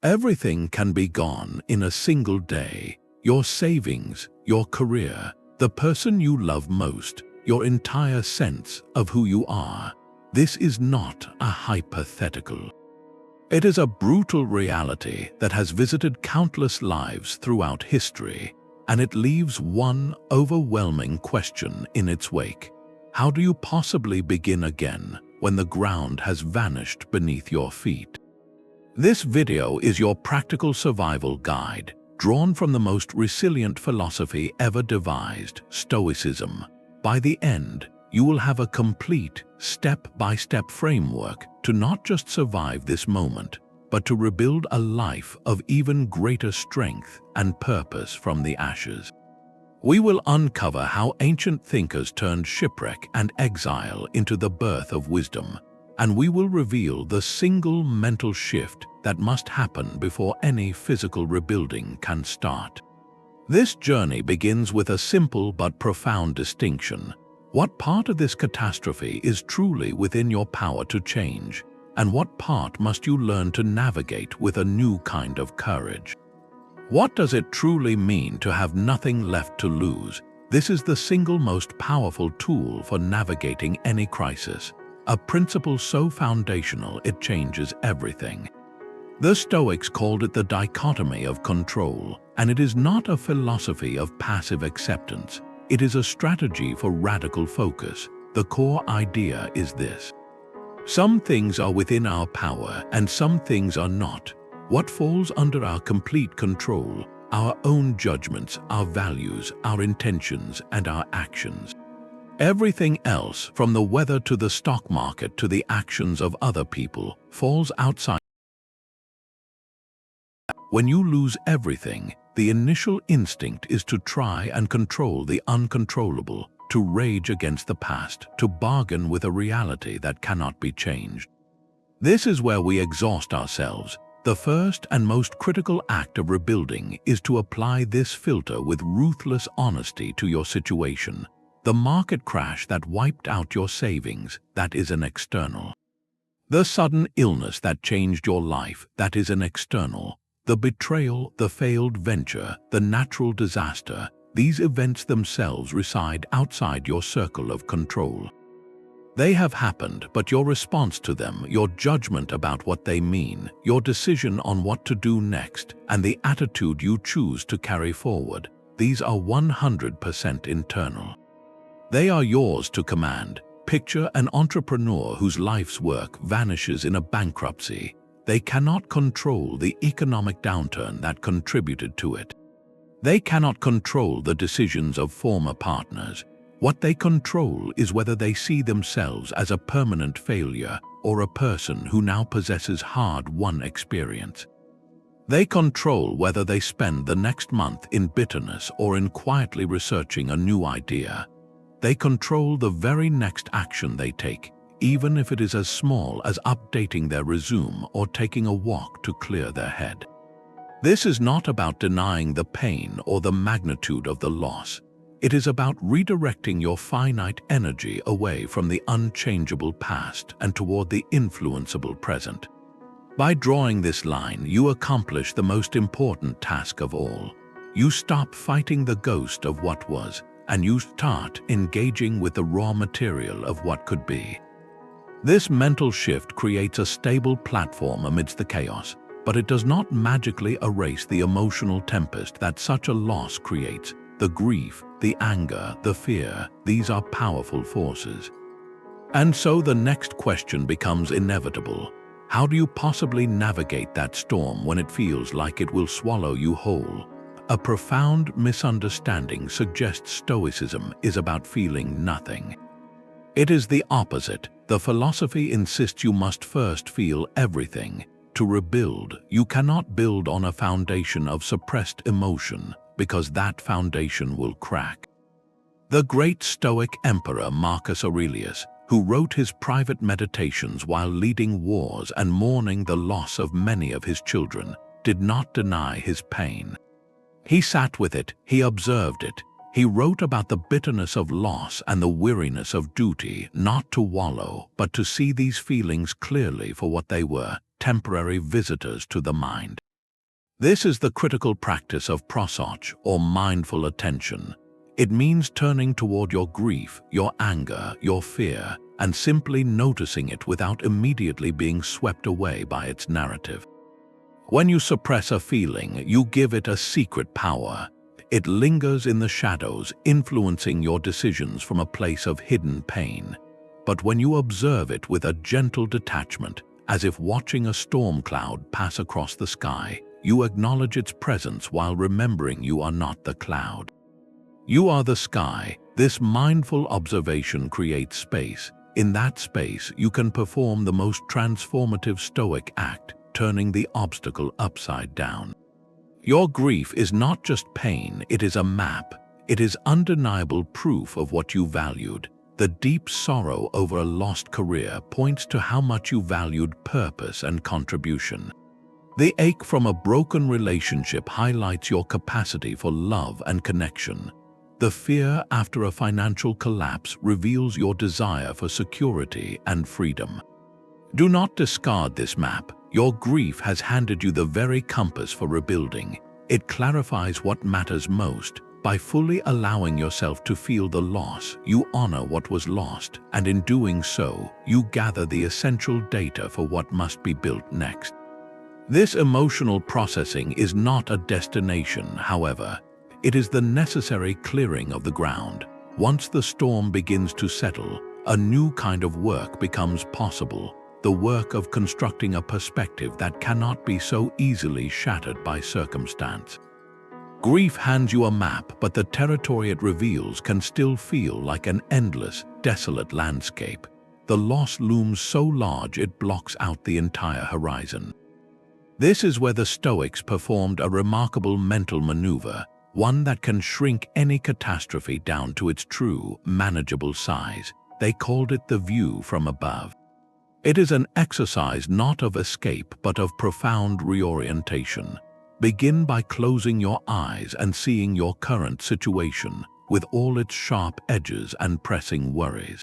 Everything can be gone in a single day. Your savings, your career, the person you love most, your entire sense of who you are. This is not a hypothetical. It is a brutal reality that has visited countless lives throughout history, and it leaves one overwhelming question in its wake. How do you possibly begin again when the ground has vanished beneath your feet? This video is your practical survival guide, drawn from the most resilient philosophy ever devised, Stoicism. By the end, you will have a complete, step-by-step framework to not just survive this moment, but to rebuild a life of even greater strength and purpose from the ashes. We will uncover how ancient thinkers turned shipwreck and exile into the birth of wisdom, and we will reveal the single mental shift that must happen before any physical rebuilding can start. This journey begins with a simple but profound distinction. What part of this catastrophe is truly within your power to change, and what part must you learn to navigate with a new kind of courage? What does it truly mean to have nothing left to lose? This is the single most powerful tool for navigating any crisis, a principle so foundational it changes everything. The Stoics called it the Dichotomy of Control, and it is not a philosophy of passive acceptance. It is a strategy for radical focus. The core idea is this: some things are within our power and some things are not. What falls under our complete control? Our own judgments, our values, our intentions, and our actions. Everything else, from the weather to the stock market to the actions of other people, falls outside. When you lose everything, the initial instinct is to try and control the uncontrollable, to rage against the past, to bargain with a reality that cannot be changed. This is where we exhaust ourselves. The first and most critical act of rebuilding is to apply this filter with ruthless honesty to your situation. The market crash that wiped out your savings, that is an external. The sudden illness that changed your life, that is an external. The betrayal, the failed venture, the natural disaster, these events themselves reside outside your circle of control. They have happened, but your response to them, your judgment about what they mean, your decision on what to do next, and the attitude you choose to carry forward, these are 100% internal. They are yours to command. Picture an entrepreneur whose life's work vanishes in a bankruptcy. They cannot control the economic downturn that contributed to it. They cannot control the decisions of former partners. What they control is whether they see themselves as a permanent failure or a person who now possesses hard-won experience. They control whether they spend the next month in bitterness or in quietly researching a new idea. They control the very next action they take, even if it is as small as updating their resume or taking a walk to clear their head. This is not about denying the pain or the magnitude of the loss. It is about redirecting your finite energy away from the unchangeable past and toward the influenceable present. By drawing this line, you accomplish the most important task of all. You stop fighting the ghost of what was, and you start engaging with the raw material of what could be. This mental shift creates a stable platform amidst the chaos, but it does not magically erase the emotional tempest that such a loss creates. The grief, the anger, the fear, these are powerful forces. And so the next question becomes inevitable. How do you possibly navigate that storm when it feels like it will swallow you whole? A profound misunderstanding suggests Stoicism is about feeling nothing. It is the opposite. The philosophy insists you must first feel everything. To rebuild, you cannot build on a foundation of suppressed emotion, because that foundation will crack. The great Stoic emperor Marcus Aurelius, who wrote his private meditations while leading wars and mourning the loss of many of his children, did not deny his pain. He sat with it, he observed it. He wrote about the bitterness of loss and the weariness of duty, not to wallow, but to see these feelings clearly for what they were, temporary visitors to the mind. This is the critical practice of prosoch, or mindful attention. It means turning toward your grief, your anger, your fear, and simply noticing it without immediately being swept away by its narrative. When you suppress a feeling, you give it a secret power. It lingers in the shadows, influencing your decisions from a place of hidden pain. But when you observe it with a gentle detachment, as if watching a storm cloud pass across the sky, you acknowledge its presence while remembering you are not the cloud. You are the sky. This mindful observation creates space. In that space, you can perform the most transformative Stoic act, turning the obstacle upside down. Your grief is not just pain, it is a map. It is undeniable proof of what you valued. The deep sorrow over a lost career points to how much you valued purpose and contribution. The ache from a broken relationship highlights your capacity for love and connection. The fear after a financial collapse reveals your desire for security and freedom. Do not discard this map. Your grief has handed you the very compass for rebuilding. It clarifies what matters most. By fully allowing yourself to feel the loss, you honor what was lost, and in doing so, you gather the essential data for what must be built next. This emotional processing is not a destination, however. It is the necessary clearing of the ground. Once the storm begins to settle, a new kind of work becomes possible, the work of constructing a perspective that cannot be so easily shattered by circumstance. Grief hands you a map, but the territory it reveals can still feel like an endless, desolate landscape. The loss looms so large it blocks out the entire horizon. This is where the Stoics performed a remarkable mental maneuver, one that can shrink any catastrophe down to its true, manageable size. They called it the view from above. It is an exercise not of escape but of profound reorientation. Begin by closing your eyes and seeing your current situation, with all its sharp edges and pressing worries.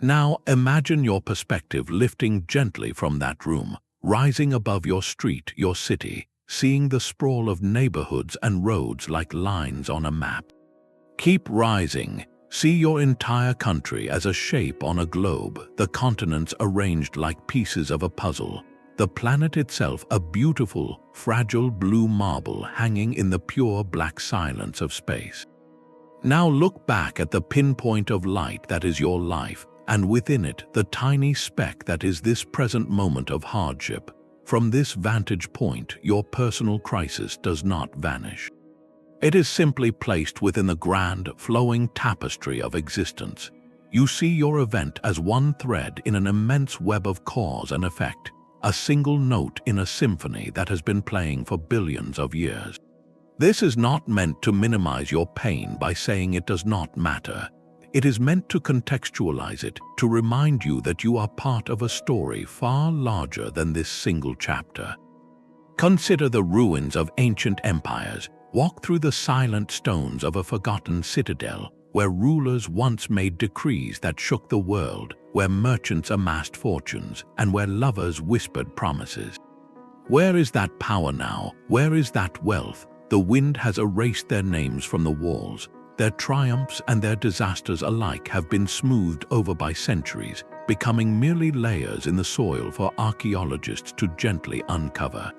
Now imagine your perspective lifting gently from that room, rising above your street, your city, seeing the sprawl of neighborhoods and roads like lines on a map. Keep rising. See your entire country as a shape on a globe, the continents arranged like pieces of a puzzle, the planet itself a beautiful, fragile blue marble hanging in the pure black silence of space. Now look back at the pinpoint of light that is your life, and within it the tiny speck that is this present moment of hardship. From this vantage point, your personal crisis does not vanish. It is simply placed within the grand, flowing tapestry of existence. You see your event as one thread in an immense web of cause and effect, a single note in a symphony that has been playing for billions of years. This is not meant to minimize your pain by saying it does not matter. It is meant to contextualize it, to remind you that you are part of a story far larger than this single chapter. Consider the ruins of ancient empires. Walk through the silent stones of a forgotten citadel, where rulers once made decrees that shook the world, where merchants amassed fortunes, and where lovers whispered promises. Where is that power now? Where is that wealth? The wind has erased their names from the walls. Their triumphs and their disasters alike have been smoothed over by centuries, becoming merely layers in the soil for archaeologists to gently uncover.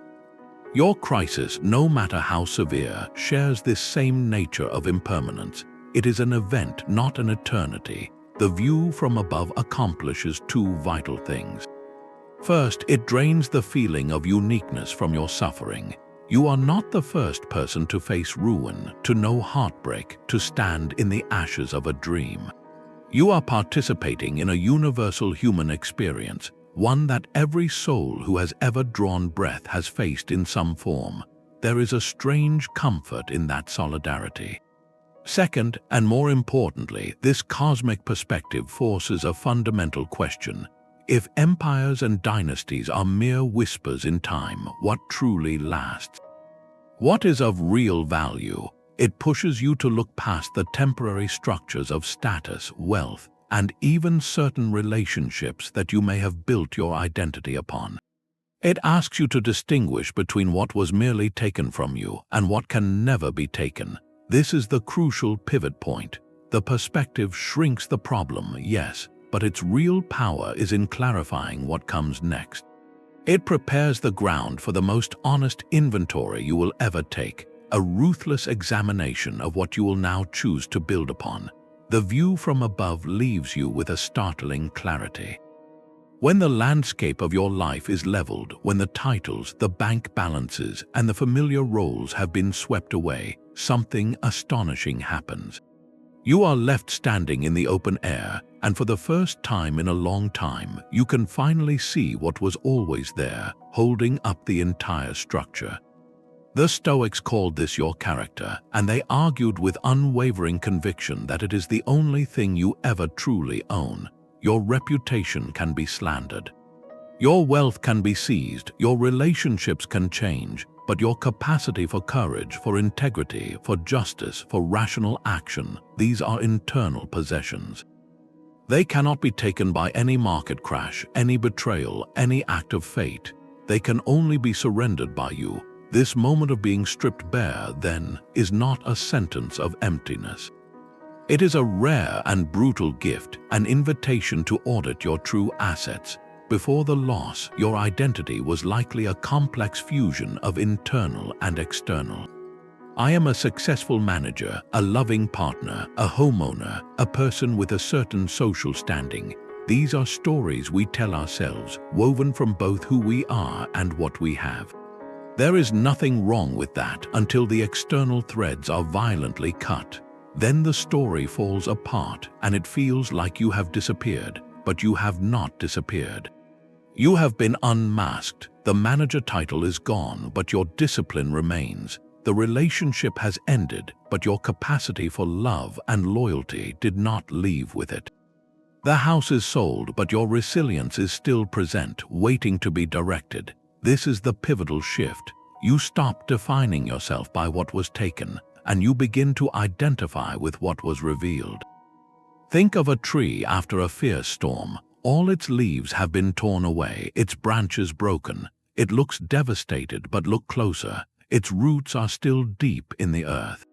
Your crisis, no matter how severe, shares this same nature of impermanence. It is an event, not an eternity. The view from above accomplishes two vital things. First, it drains the feeling of uniqueness from your suffering. You are not the first person to face ruin, to know heartbreak, to stand in the ashes of a dream. You are participating in a universal human experience, one that every soul who has ever drawn breath has faced in some form. There is a strange comfort in that solidarity. Second, and more importantly, this cosmic perspective forces a fundamental question. If empires and dynasties are mere whispers in time, what truly lasts? What is of real value? It pushes you to look past the temporary structures of status, wealth, and even certain relationships that you may have built your identity upon. It asks you to distinguish between what was merely taken from you and what can never be taken. This is the crucial pivot point. The perspective shrinks the problem, yes, but its real power is in clarifying what comes next. It prepares the ground for the most honest inventory you will ever take, a ruthless examination of what you will now choose to build upon. The view from above leaves you with a startling clarity. When the landscape of your life is leveled, when the titles, the bank balances, and the familiar roles have been swept away, something astonishing happens. You are left standing in the open air, and for the first time in a long time, you can finally see what was always there, holding up the entire structure. The Stoics called this your character, and they argued with unwavering conviction that it is the only thing you ever truly own. Your reputation can be slandered. Your wealth can be seized, your relationships can change, but your capacity for courage, for integrity, for justice, for rational action, these are internal possessions. They cannot be taken by any market crash, any betrayal, any act of fate. They can only be surrendered by you. This moment of being stripped bare, then, is not a sentence of emptiness. It is a rare and brutal gift, an invitation to audit your true assets. Before the loss, your identity was likely a complex fusion of internal and external. I am a successful manager, a loving partner, a homeowner, a person with a certain social standing. These are stories we tell ourselves, woven from both who we are and what we have. There is nothing wrong with that until the external threads are violently cut. Then the story falls apart and it feels like you have disappeared, but you have not disappeared. You have been unmasked. The manager title is gone, but your discipline remains. The relationship has ended, but your capacity for love and loyalty did not leave with it. The house is sold, but your resilience is still present, waiting to be directed. This is the pivotal shift. You stop defining yourself by what was taken, and you begin to identify with what was revealed. Think of a tree after a fierce storm. All its leaves have been torn away, its branches broken. It looks devastated, but look closer. Its roots are still deep in the earth.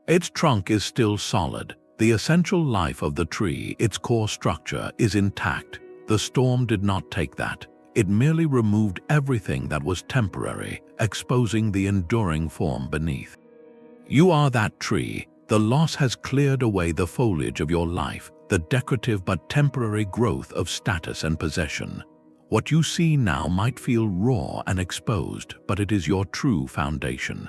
Its trunk is still solid. The essential life of the tree, its core structure, is intact. The storm did not take that. It merely removed everything that was temporary, exposing the enduring form beneath. You are that tree. The loss has cleared away the foliage of your life, the decorative but temporary growth of status and possession. What you see now might feel raw and exposed, but it is your true foundation.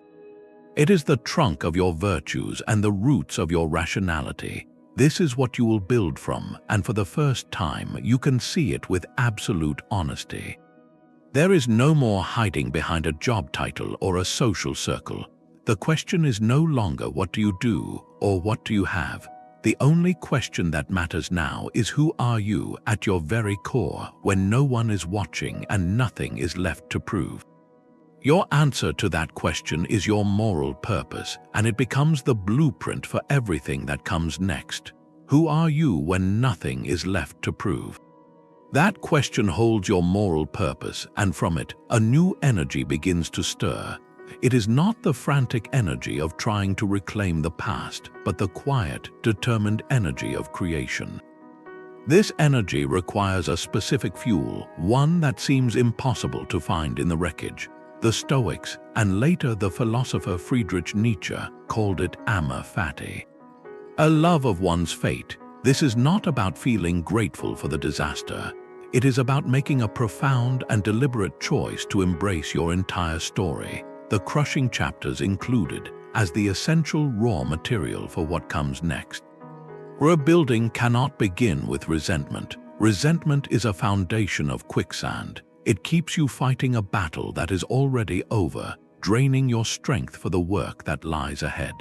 It is the trunk of your virtues and the roots of your rationality. This is what you will build from, and for the first time, you can see it with absolute honesty. There is no more hiding behind a job title or a social circle. The question is no longer what do you do or what do you have. The only question that matters now is who are you at your very core when no one is watching and nothing is left to prove. Your answer to that question is your moral purpose, and it becomes the blueprint for everything that comes next. Who are you when nothing is left to prove? That question holds your moral purpose, and from it, a new energy begins to stir. It is not the frantic energy of trying to reclaim the past, but the quiet, determined energy of creation. This energy requires a specific fuel, one that seems impossible to find in the wreckage. The Stoics, and later the philosopher Friedrich Nietzsche, called it Amor Fati. A love of one's fate. This is not about feeling grateful for the disaster. It is about making a profound and deliberate choice to embrace your entire story, the crushing chapters included, as the essential raw material for what comes next. Rebuilding cannot begin with resentment. Resentment is a foundation of quicksand. It keeps you fighting a battle that is already over, draining your strength for the work that lies ahead.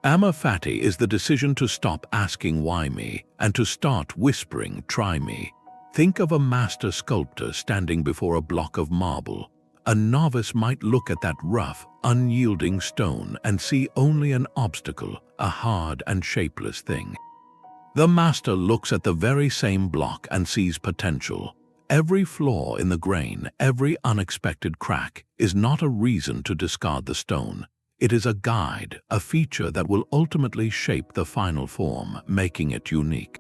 Amor Fati is the decision to stop asking why me and to start whispering try me. Think of a master sculptor standing before a block of marble. A novice might look at that rough, unyielding stone and see only an obstacle, a hard and shapeless thing. The master looks at the very same block and sees potential. Every flaw in the grain, every unexpected crack, is not a reason to discard the stone. It is a guide, a feature that will ultimately shape the final form, making it unique.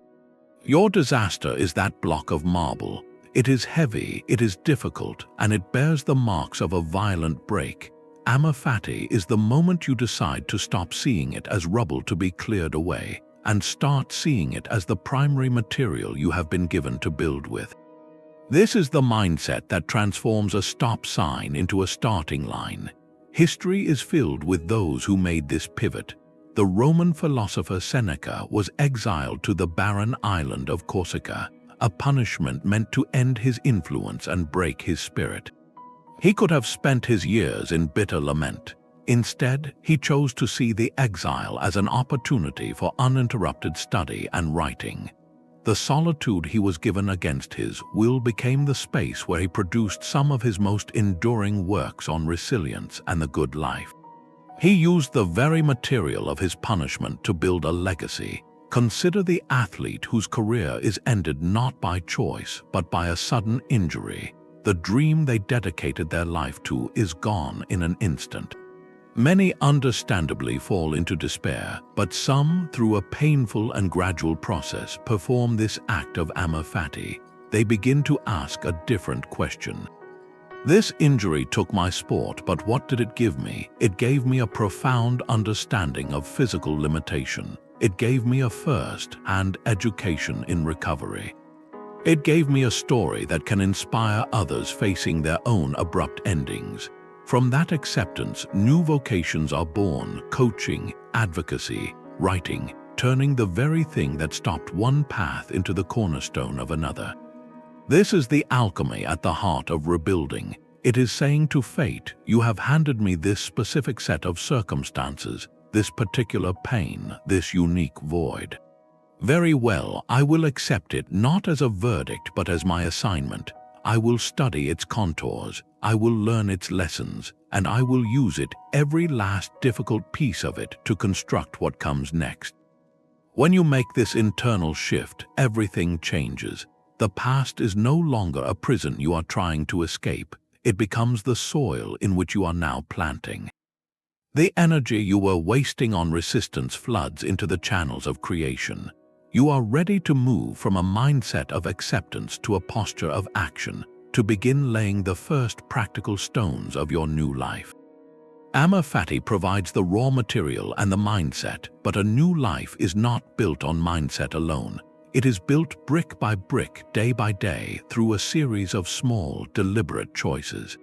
Your disaster is that block of marble. It is heavy, it is difficult, and it bears the marks of a violent break. Amor Fati is the moment you decide to stop seeing it as rubble to be cleared away and start seeing it as the primary material you have been given to build with. This is the mindset that transforms a stop sign into a starting line. History is filled with those who made this pivot. The Roman philosopher Seneca was exiled to the barren island of Corsica, a punishment meant to end his influence and break his spirit. He could have spent his years in bitter lament. Instead, he chose to see the exile as an opportunity for uninterrupted study and writing. The solitude he was given against his will became the space where he produced some of his most enduring works on resilience and the good life. He used the very material of his punishment to build a legacy. Consider the athlete whose career is ended not by choice, but by a sudden injury. The dream they dedicated their life to is gone in an instant. Many understandably fall into despair, but some, through a painful and gradual process, perform this act of amor fati. They begin to ask a different question. This injury took my sport, but what did it give me? It gave me a profound understanding of physical limitation. It gave me a first-hand education in recovery. It gave me a story that can inspire others facing their own abrupt endings. From that acceptance, new vocations are born: coaching, advocacy, writing, turning the very thing that stopped one path into the cornerstone of another. This is the alchemy at the heart of rebuilding. It is saying to fate, you have handed me this specific set of circumstances, this particular pain, this unique void. Very well, I will accept it not as a verdict but as my assignment. I will study its contours, I will learn its lessons, and I will use it, every last difficult piece of it, to construct what comes next. When you make this internal shift, everything changes. The past is no longer a prison you are trying to escape. It becomes the soil in which you are now planting. The energy you were wasting on resistance floods into the channels of creation. You are ready to move from a mindset of acceptance to a posture of action, to begin laying the first practical stones of your new life. Amor Fati provides the raw material and the mindset, but a new life is not built on mindset alone. It is built brick by brick, day by day, through a series of small, deliberate choices.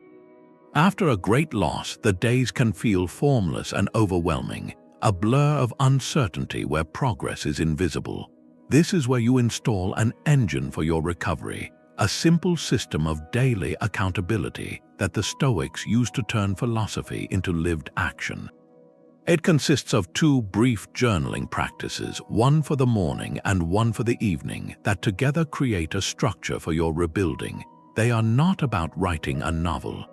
After a great loss, the days can feel formless and overwhelming, a blur of uncertainty where progress is invisible. This is where you install an engine for your recovery, a simple system of daily accountability that the Stoics used to turn philosophy into lived action. It consists of 2 brief journaling practices, one for the morning and one for the evening, that together create a structure for your rebuilding. They are not about writing a novel.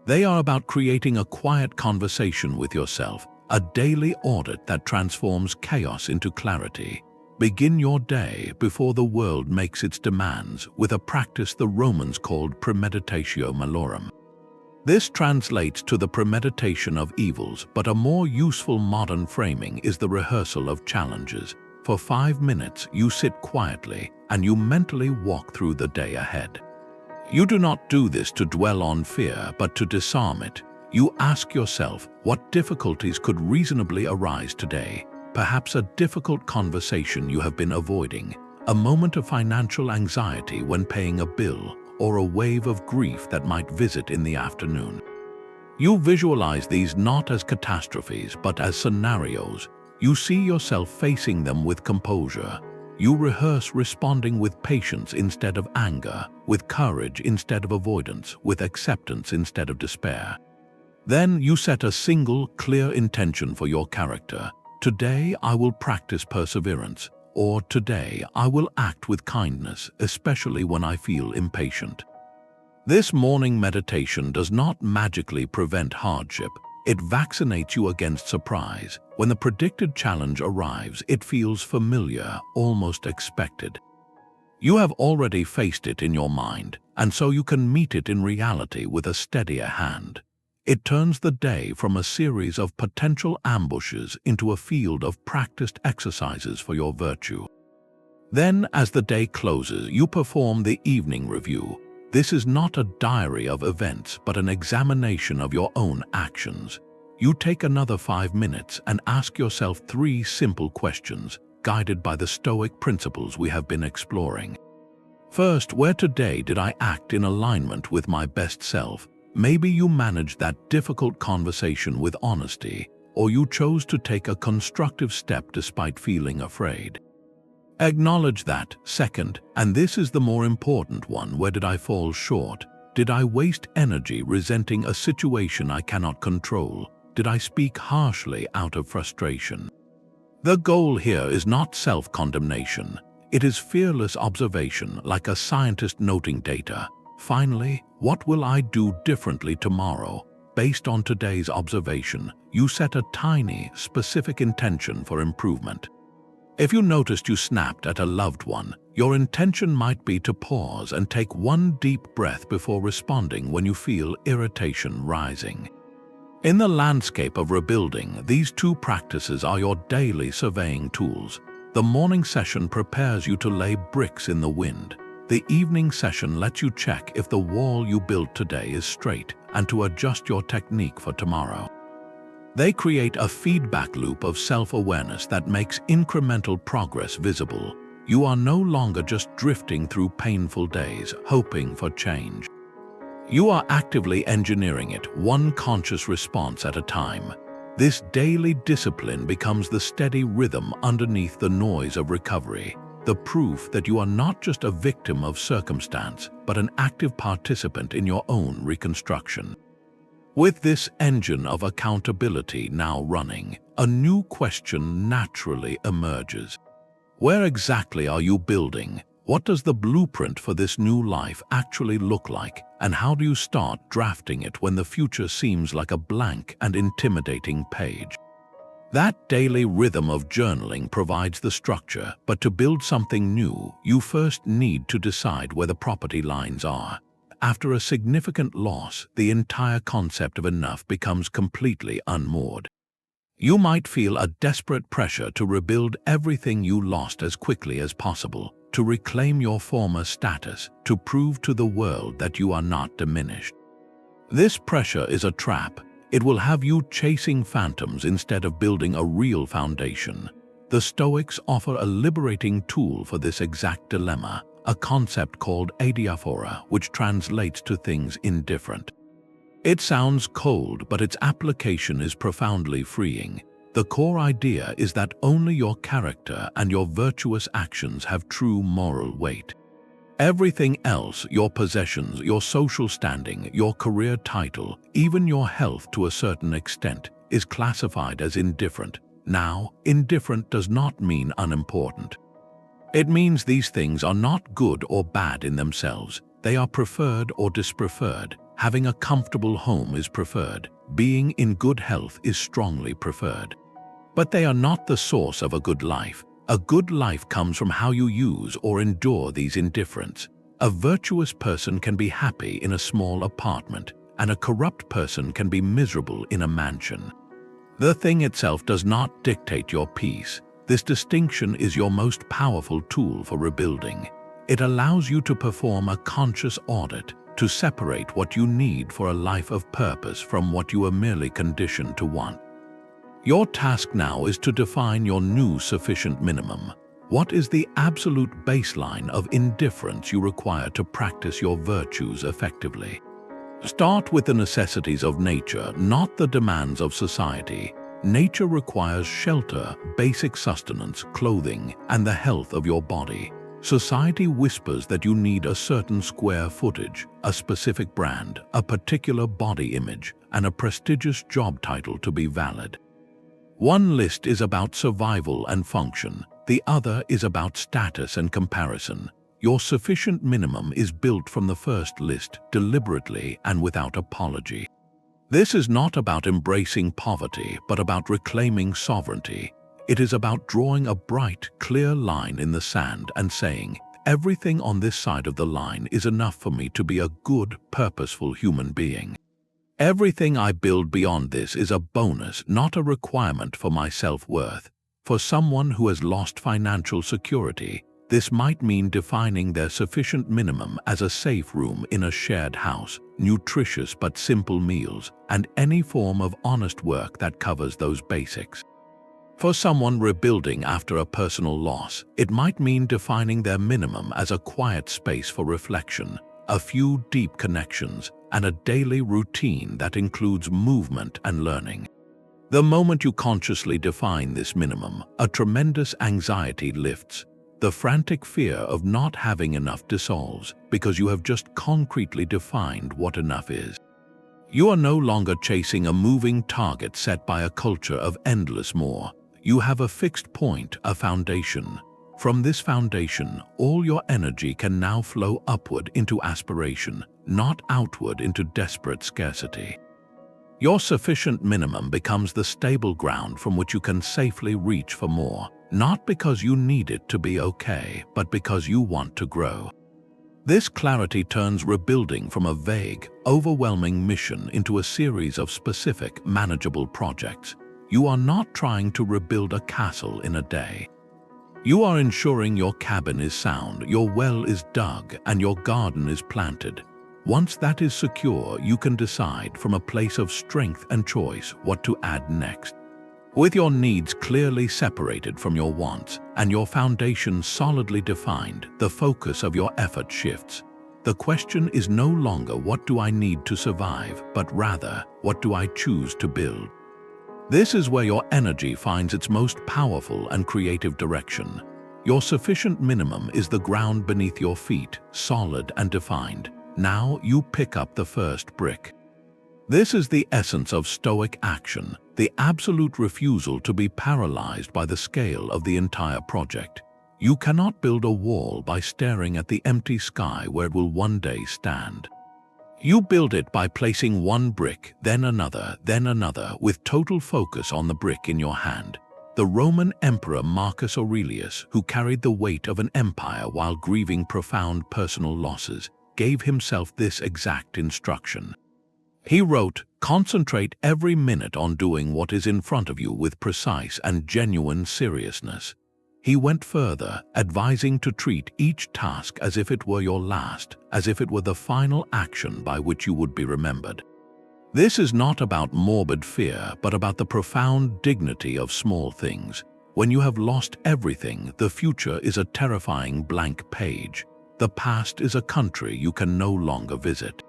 They are about creating a quiet conversation with yourself, a daily audit that transforms chaos into clarity. Begin your day before the world makes its demands with a practice the Romans called premeditatio malorum. This translates to the premeditation of evils, but a more useful modern framing is the rehearsal of challenges. For 5 minutes, you sit quietly and you mentally walk through the day ahead. You do not do this to dwell on fear, but to disarm it. You ask yourself, what difficulties could reasonably arise today? Perhaps a difficult conversation you have been avoiding, a moment of financial anxiety when paying a bill, or a wave of grief that might visit in the afternoon. You visualize these not as catastrophes, but as scenarios. You see yourself facing them with composure. You rehearse responding with patience instead of anger, with courage instead of avoidance, with acceptance instead of despair. Then you set a single, clear intention for your character. Today I will practice perseverance, or today I will act with kindness, especially when I feel impatient. This morning meditation does not magically prevent hardship. It vaccinates you against surprise. When the predicted challenge arrives, it feels familiar, almost expected. You have already faced it in your mind, and so you can meet it in reality with a steadier hand. It turns the day from a series of potential ambushes into a field of practiced exercises for your virtue. Then, as the day closes, you perform the evening review. This is not a diary of events, but an examination of your own actions. You take another 5 minutes and ask yourself 3 simple questions, guided by the Stoic principles we have been exploring. First, where today did I act in alignment with my best self? Maybe you managed that difficult conversation with honesty, or you chose to take a constructive step despite feeling afraid. Acknowledge that. Second, and this is the more important one, where did I fall short? Did I waste energy resenting a situation I cannot control? Did I speak harshly out of frustration? The goal here is not self-condemnation. It is fearless observation, like a scientist noting data. Finally, what will I do differently tomorrow? Based on today's observation, you set a tiny, specific intention for improvement. If you noticed you snapped at a loved one, your intention might be to pause and take one deep breath before responding when you feel irritation rising. In the landscape of rebuilding, these 2 practices are your daily surveying tools. The morning session prepares you to lay bricks in the wind. The evening session lets you check if the wall you built today is straight and to adjust your technique for tomorrow. They create a feedback loop of self-awareness that makes incremental progress visible. You are no longer just drifting through painful days, hoping for change. You are actively engineering it, one conscious response at a time. This daily discipline becomes the steady rhythm underneath the noise of recovery, the proof that you are not just a victim of circumstance, but an active participant in your own reconstruction. With this engine of accountability now running, a new question naturally emerges. Where exactly are you building? What does the blueprint for this new life actually look like? And how do you start drafting it when the future seems like a blank and intimidating page? That daily rhythm of journaling provides the structure, but to build something new, you first need to decide where the property lines are. After a significant loss, the entire concept of enough becomes completely unmoored. You might feel a desperate pressure to rebuild everything you lost as quickly as possible, to reclaim your former status, to prove to the world that you are not diminished. This pressure is a trap. It will have you chasing phantoms instead of building a real foundation. The Stoics offer a liberating tool for this exact dilemma, a concept called adiaphora, which translates to things indifferent. It sounds cold, but its application is profoundly freeing. The core idea is that only your character and your virtuous actions have true moral weight. Everything else, your possessions, your social standing, your career title, even your health to a certain extent, is classified as indifferent. Now, indifferent does not mean unimportant. It means these things are not good or bad in themselves. They are preferred or dispreferred. Having a comfortable home is preferred. Being in good health is strongly preferred. But they are not the source of a good life. A good life comes from how you use or endure these indifferents. A virtuous person can be happy in a small apartment, and a corrupt person can be miserable in a mansion. The thing itself does not dictate your peace. This distinction is your most powerful tool for rebuilding. It allows you to perform a conscious audit, to separate what you need for a life of purpose from what you are merely conditioned to want. Your task now is to define your new sufficient minimum. What is the absolute baseline of indifference you require to practice your virtues effectively? Start with the necessities of nature, not the demands of society. Nature requires shelter, basic sustenance, clothing, and the health of your body. Society whispers that you need a certain square footage, a specific brand, a particular body image, and a prestigious job title to be valid. One list is about survival and function, the other is about status and comparison. Your sufficient minimum is built from the first list, deliberately and without apology. This is not about embracing poverty, but about reclaiming sovereignty. It is about drawing a bright, clear line in the sand and saying, everything on this side of the line is enough for me to be a good, purposeful human being. Everything I build beyond this is a bonus, not a requirement for my self-worth. For someone who has lost financial security, this might mean defining their sufficient minimum as a safe room in a shared house, nutritious but simple meals, and any form of honest work that covers those basics. For someone rebuilding after a personal loss, it might mean defining their minimum as a quiet space for reflection, a few deep connections, and a daily routine that includes movement and learning. The moment you consciously define this minimum, a tremendous anxiety lifts. The frantic fear of not having enough dissolves because you have just concretely defined what enough is. You are no longer chasing a moving target set by a culture of endless more. You have a fixed point, a foundation. From this foundation, all your energy can now flow upward into aspiration, not outward into desperate scarcity. Your sufficient minimum becomes the stable ground from which you can safely reach for more, not because you need it to be okay, but because you want to grow. This clarity turns rebuilding from a vague, overwhelming mission into a series of specific, manageable projects. You are not trying to rebuild a castle in a day. You are ensuring your cabin is sound, your well is dug, and your garden is planted. Once that is secure, you can decide from a place of strength and choice what to add next. With your needs clearly separated from your wants and your foundation solidly defined, the focus of your effort shifts. The question is no longer what do I need to survive, but rather what do I choose to build. This is where your energy finds its most powerful and creative direction. Your sufficient minimum is the ground beneath your feet, solid and defined. Now you pick up the first brick. This is the essence of Stoic action, the absolute refusal to be paralyzed by the scale of the entire project. You cannot build a wall by staring at the empty sky where it will one day stand. You build it by placing one brick, then another, with total focus on the brick in your hand. The Roman Emperor Marcus Aurelius, who carried the weight of an empire while grieving profound personal losses, gave himself this exact instruction. He wrote, "Concentrate every minute on doing what is in front of you with precise and genuine seriousness." He went further, advising to treat each task as if it were your last, as if it were the final action by which you would be remembered. This is not about morbid fear, but about the profound dignity of small things. When you have lost everything, the future is a terrifying blank page. The past is a country you can no longer visit.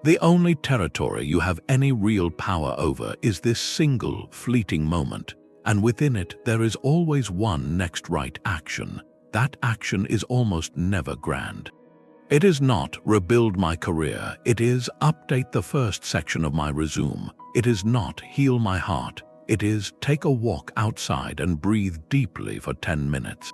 The only territory you have any real power over is this single, fleeting moment. And within it, there is always one next right action. That action is almost never grand. It is not rebuild my career. It is update the first section of my resume. It is not heal my heart. It is take a walk outside and breathe deeply for 10 minutes.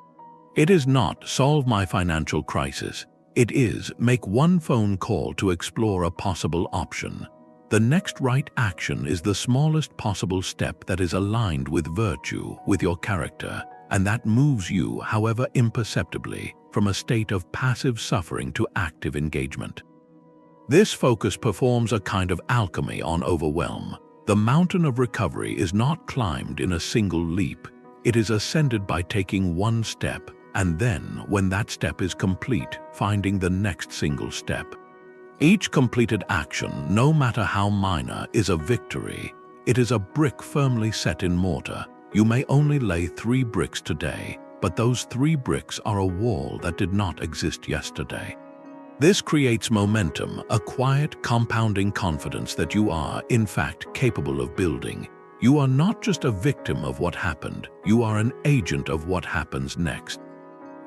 It is not solve my financial crisis. It is make one phone call to explore a possible option. The next right action is the smallest possible step that is aligned with virtue, with your character, and that moves you, however imperceptibly, from a state of passive suffering to active engagement. This focus performs a kind of alchemy on overwhelm. The mountain of recovery is not climbed in a single leap. It is ascended by taking one step, and then, when that step is complete, finding the next single step. Each completed action, no matter how minor, is a victory. It is a brick firmly set in mortar. You may only lay 3 bricks today, but those 3 bricks are a wall that did not exist yesterday. This creates momentum, a quiet, compounding confidence that you are, in fact, capable of building. You are not just a victim of what happened, you are an agent of what happens next.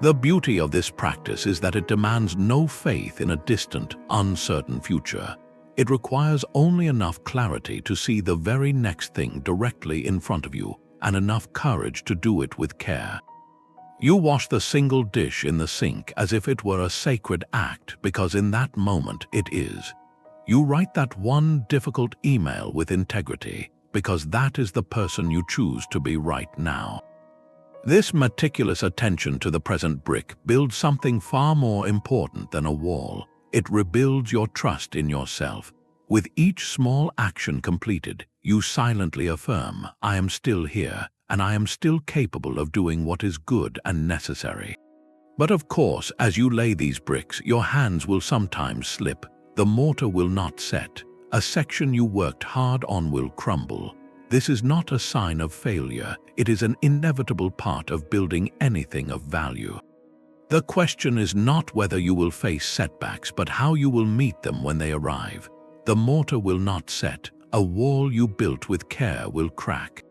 The beauty of this practice is that it demands no faith in a distant, uncertain future. It requires only enough clarity to see the very next thing directly in front of you, and enough courage to do it with care. You wash the single dish in the sink as if it were a sacred act, because in that moment it is. You write that one difficult email with integrity, because that is the person you choose to be right now. This meticulous attention to the present brick builds something far more important than a wall. It rebuilds your trust in yourself. With each small action completed, you silently affirm, "I am still here, and I am still capable of doing what is good and necessary." But of course, as you lay these bricks, your hands will sometimes slip. The mortar will not set. A section you worked hard on will crumble. This is not a sign of failure. It is an inevitable part of building anything of value. The question is not whether you will face setbacks, but how you will meet them when they arrive. The mortar will not set. A wall you built with care will crack.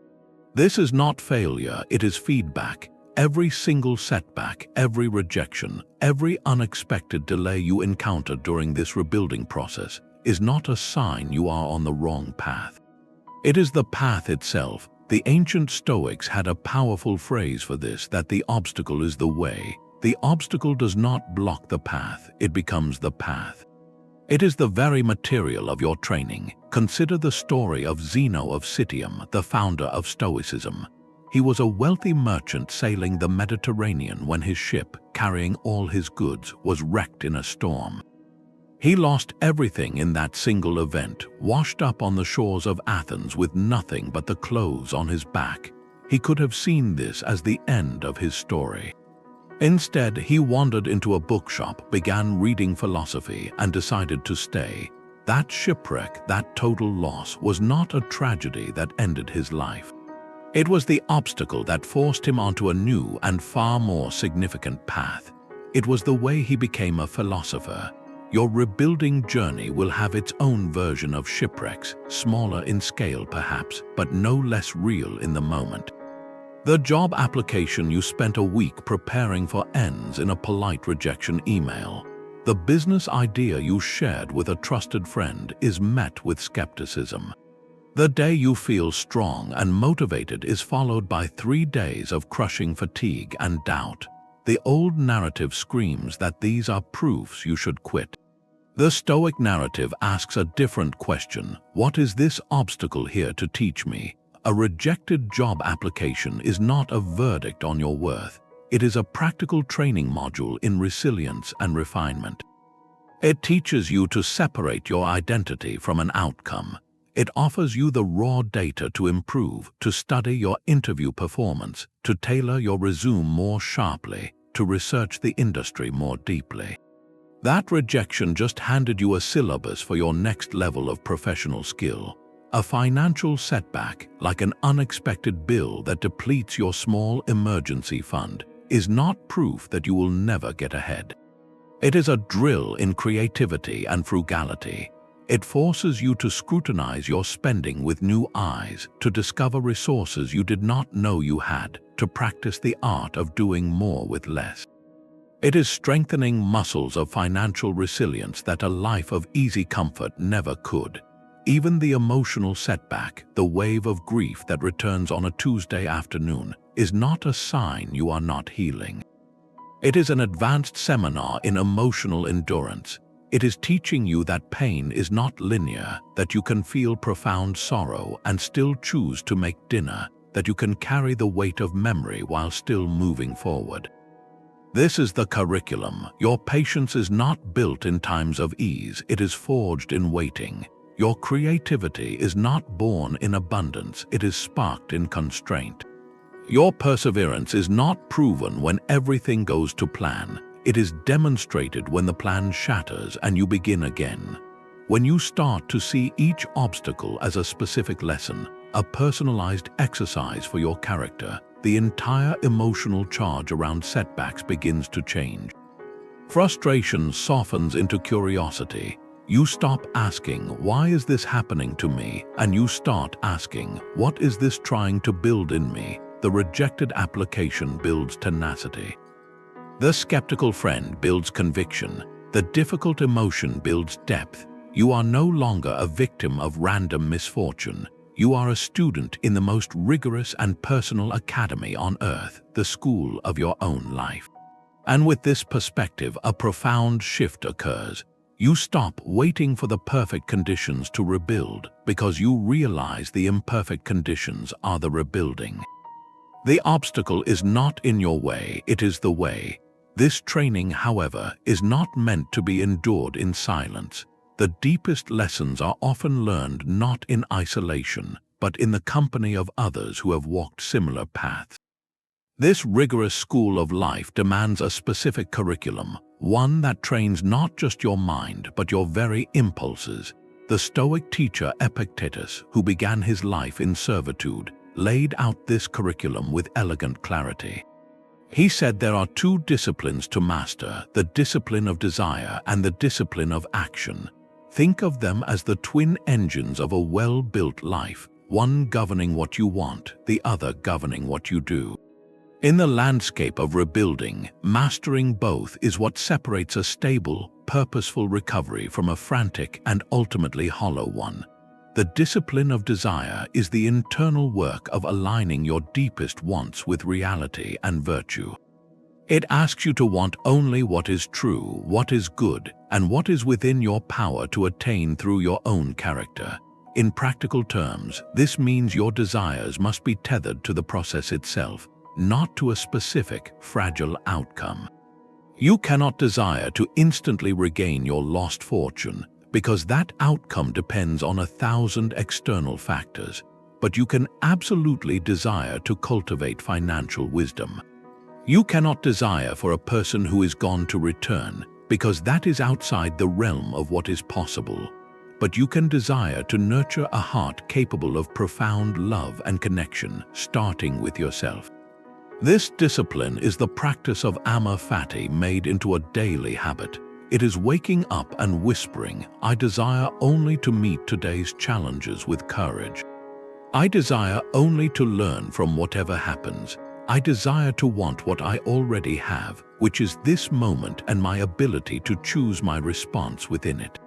This is not failure, it is feedback. Every single setback, every rejection, every unexpected delay you encounter during this rebuilding process is not a sign you are on the wrong path. It is the path itself. The ancient Stoics had a powerful phrase for this, that the obstacle is the way. The obstacle does not block the path, it becomes the path. It is the very material of your training. Consider the story of Zeno of Citium, the founder of Stoicism. He was a wealthy merchant sailing the Mediterranean when his ship, carrying all his goods, was wrecked in a storm. He lost everything in that single event, washed up on the shores of Athens with nothing but the clothes on his back. He could have seen this as the end of his story. Instead, he wandered into a bookshop, began reading philosophy, and decided to stay. That shipwreck, that total loss, was not a tragedy that ended his life. It was the obstacle that forced him onto a new and far more significant path. It was the way he became a philosopher. Your rebuilding journey will have its own version of shipwrecks, smaller in scale perhaps, but no less real in the moment. The job application you spent a week preparing for ends in a polite rejection email. The business idea you shared with a trusted friend is met with skepticism. The day you feel strong and motivated is followed by 3 days of crushing fatigue and doubt. The old narrative screams that these are proofs you should quit. The Stoic narrative asks a different question. What is this obstacle here to teach me? A rejected job application is not a verdict on your worth. It is a practical training module in resilience and refinement. It teaches you to separate your identity from an outcome. It offers you the raw data to improve, to study your interview performance, to tailor your resume more sharply, to research the industry more deeply. That rejection just handed you a syllabus for your next level of professional skill. A financial setback, like an unexpected bill that depletes your small emergency fund, is not proof that you will never get ahead. It is a drill in creativity and frugality. It forces you to scrutinize your spending with new eyes, to discover resources you did not know you had, to practice the art of doing more with less. It is strengthening muscles of financial resilience that a life of easy comfort never could. Even the emotional setback, the wave of grief that returns on a Tuesday afternoon, is not a sign you are not healing. It is an advanced seminar in emotional endurance. It is teaching you that pain is not linear, that you can feel profound sorrow and still choose to make dinner, that you can carry the weight of memory while still moving forward. This is the curriculum. Your patience is not built in times of ease, it is forged in waiting. Your creativity is not born in abundance, it is sparked in constraint. Your perseverance is not proven when everything goes to plan. It is demonstrated when the plan shatters and you begin again. When you start to see each obstacle as a specific lesson, a personalized exercise for your character, the entire emotional charge around setbacks begins to change. Frustration softens into curiosity. You stop asking, "Why is this happening to me?" and you start asking, "What is this trying to build in me?" The rejected application builds tenacity. The skeptical friend builds conviction. The difficult emotion builds depth. You are no longer a victim of random misfortune. You are a student in the most rigorous and personal academy on earth, the school of your own life. And with this perspective, a profound shift occurs. You stop waiting for the perfect conditions to rebuild because you realize the imperfect conditions are the rebuilding. The obstacle is not in your way, it is the way. This training, however, is not meant to be endured in silence. The deepest lessons are often learned not in isolation, but in the company of others who have walked similar paths. This rigorous school of life demands a specific curriculum, one that trains not just your mind, but your very impulses. The Stoic teacher Epictetus, who began his life in servitude, laid out this curriculum with elegant clarity. He said there are two disciplines to master, the discipline of desire and the discipline of action. Think of them as the twin engines of a well-built life, one governing what you want, the other governing what you do. In the landscape of rebuilding, mastering both is what separates a stable, purposeful recovery from a frantic and ultimately hollow one. The discipline of desire is the internal work of aligning your deepest wants with reality and virtue. It asks you to want only what is true, what is good, and what is within your power to attain through your own character. In practical terms, this means your desires must be tethered to the process itself, not to a specific, fragile outcome. You cannot desire to instantly regain your lost fortune, because that outcome depends on 1,000 external factors, but you can absolutely desire to cultivate financial wisdom. You cannot desire for a person who is gone to return, because that is outside the realm of what is possible. But you can desire to nurture a heart capable of profound love and connection, starting with yourself. This discipline is the practice of Amor Fati made into a daily habit. It is waking up and whispering, I desire only to meet today's challenges with courage. I desire only to learn from whatever happens. I desire to want what I already have, which is this moment and my ability to choose my response within it.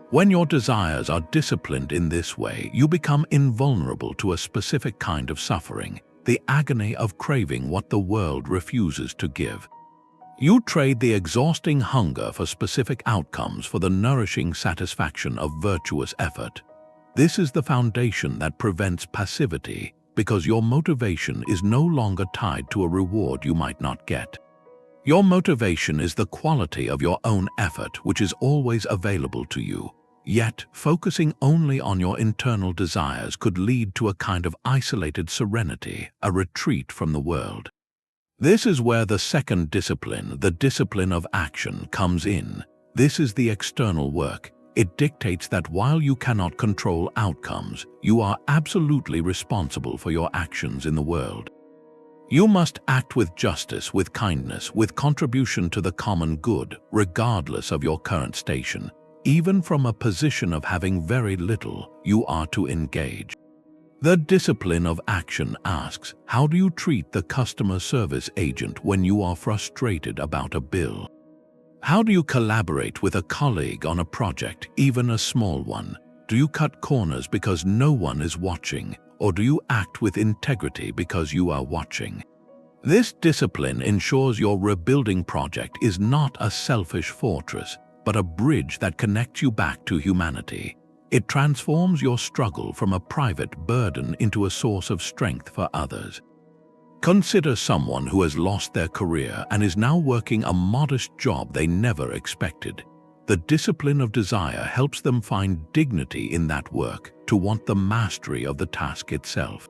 When your desires are disciplined in this way, you become invulnerable to a specific kind of suffering, the agony of craving what the world refuses to give. You trade the exhausting hunger for specific outcomes for the nourishing satisfaction of virtuous effort. This is the foundation that prevents passivity, because your motivation is no longer tied to a reward you might not get. Your motivation is the quality of your own effort, which is always available to you. Yet, focusing only on your internal desires could lead to a kind of isolated serenity, a retreat from the world. This is where the second discipline, the discipline of action, comes in. This is the external work. It dictates that while you cannot control outcomes, you are absolutely responsible for your actions in the world. You must act with justice, with kindness, with contribution to the common good, regardless of your current station. Even from a position of having very little, you are to engage. The discipline of action asks, how do you treat the customer service agent when you are frustrated about a bill? How do you collaborate with a colleague on a project, even a small one? Do you cut corners because no one is watching, or do you act with integrity because you are watching? This discipline ensures your rebuilding project is not a selfish fortress, but a bridge that connects you back to humanity. It transforms your struggle from a private burden into a source of strength for others. Consider someone who has lost their career and is now working a modest job they never expected. The discipline of desire helps them find dignity in that work, to want the mastery of the task itself.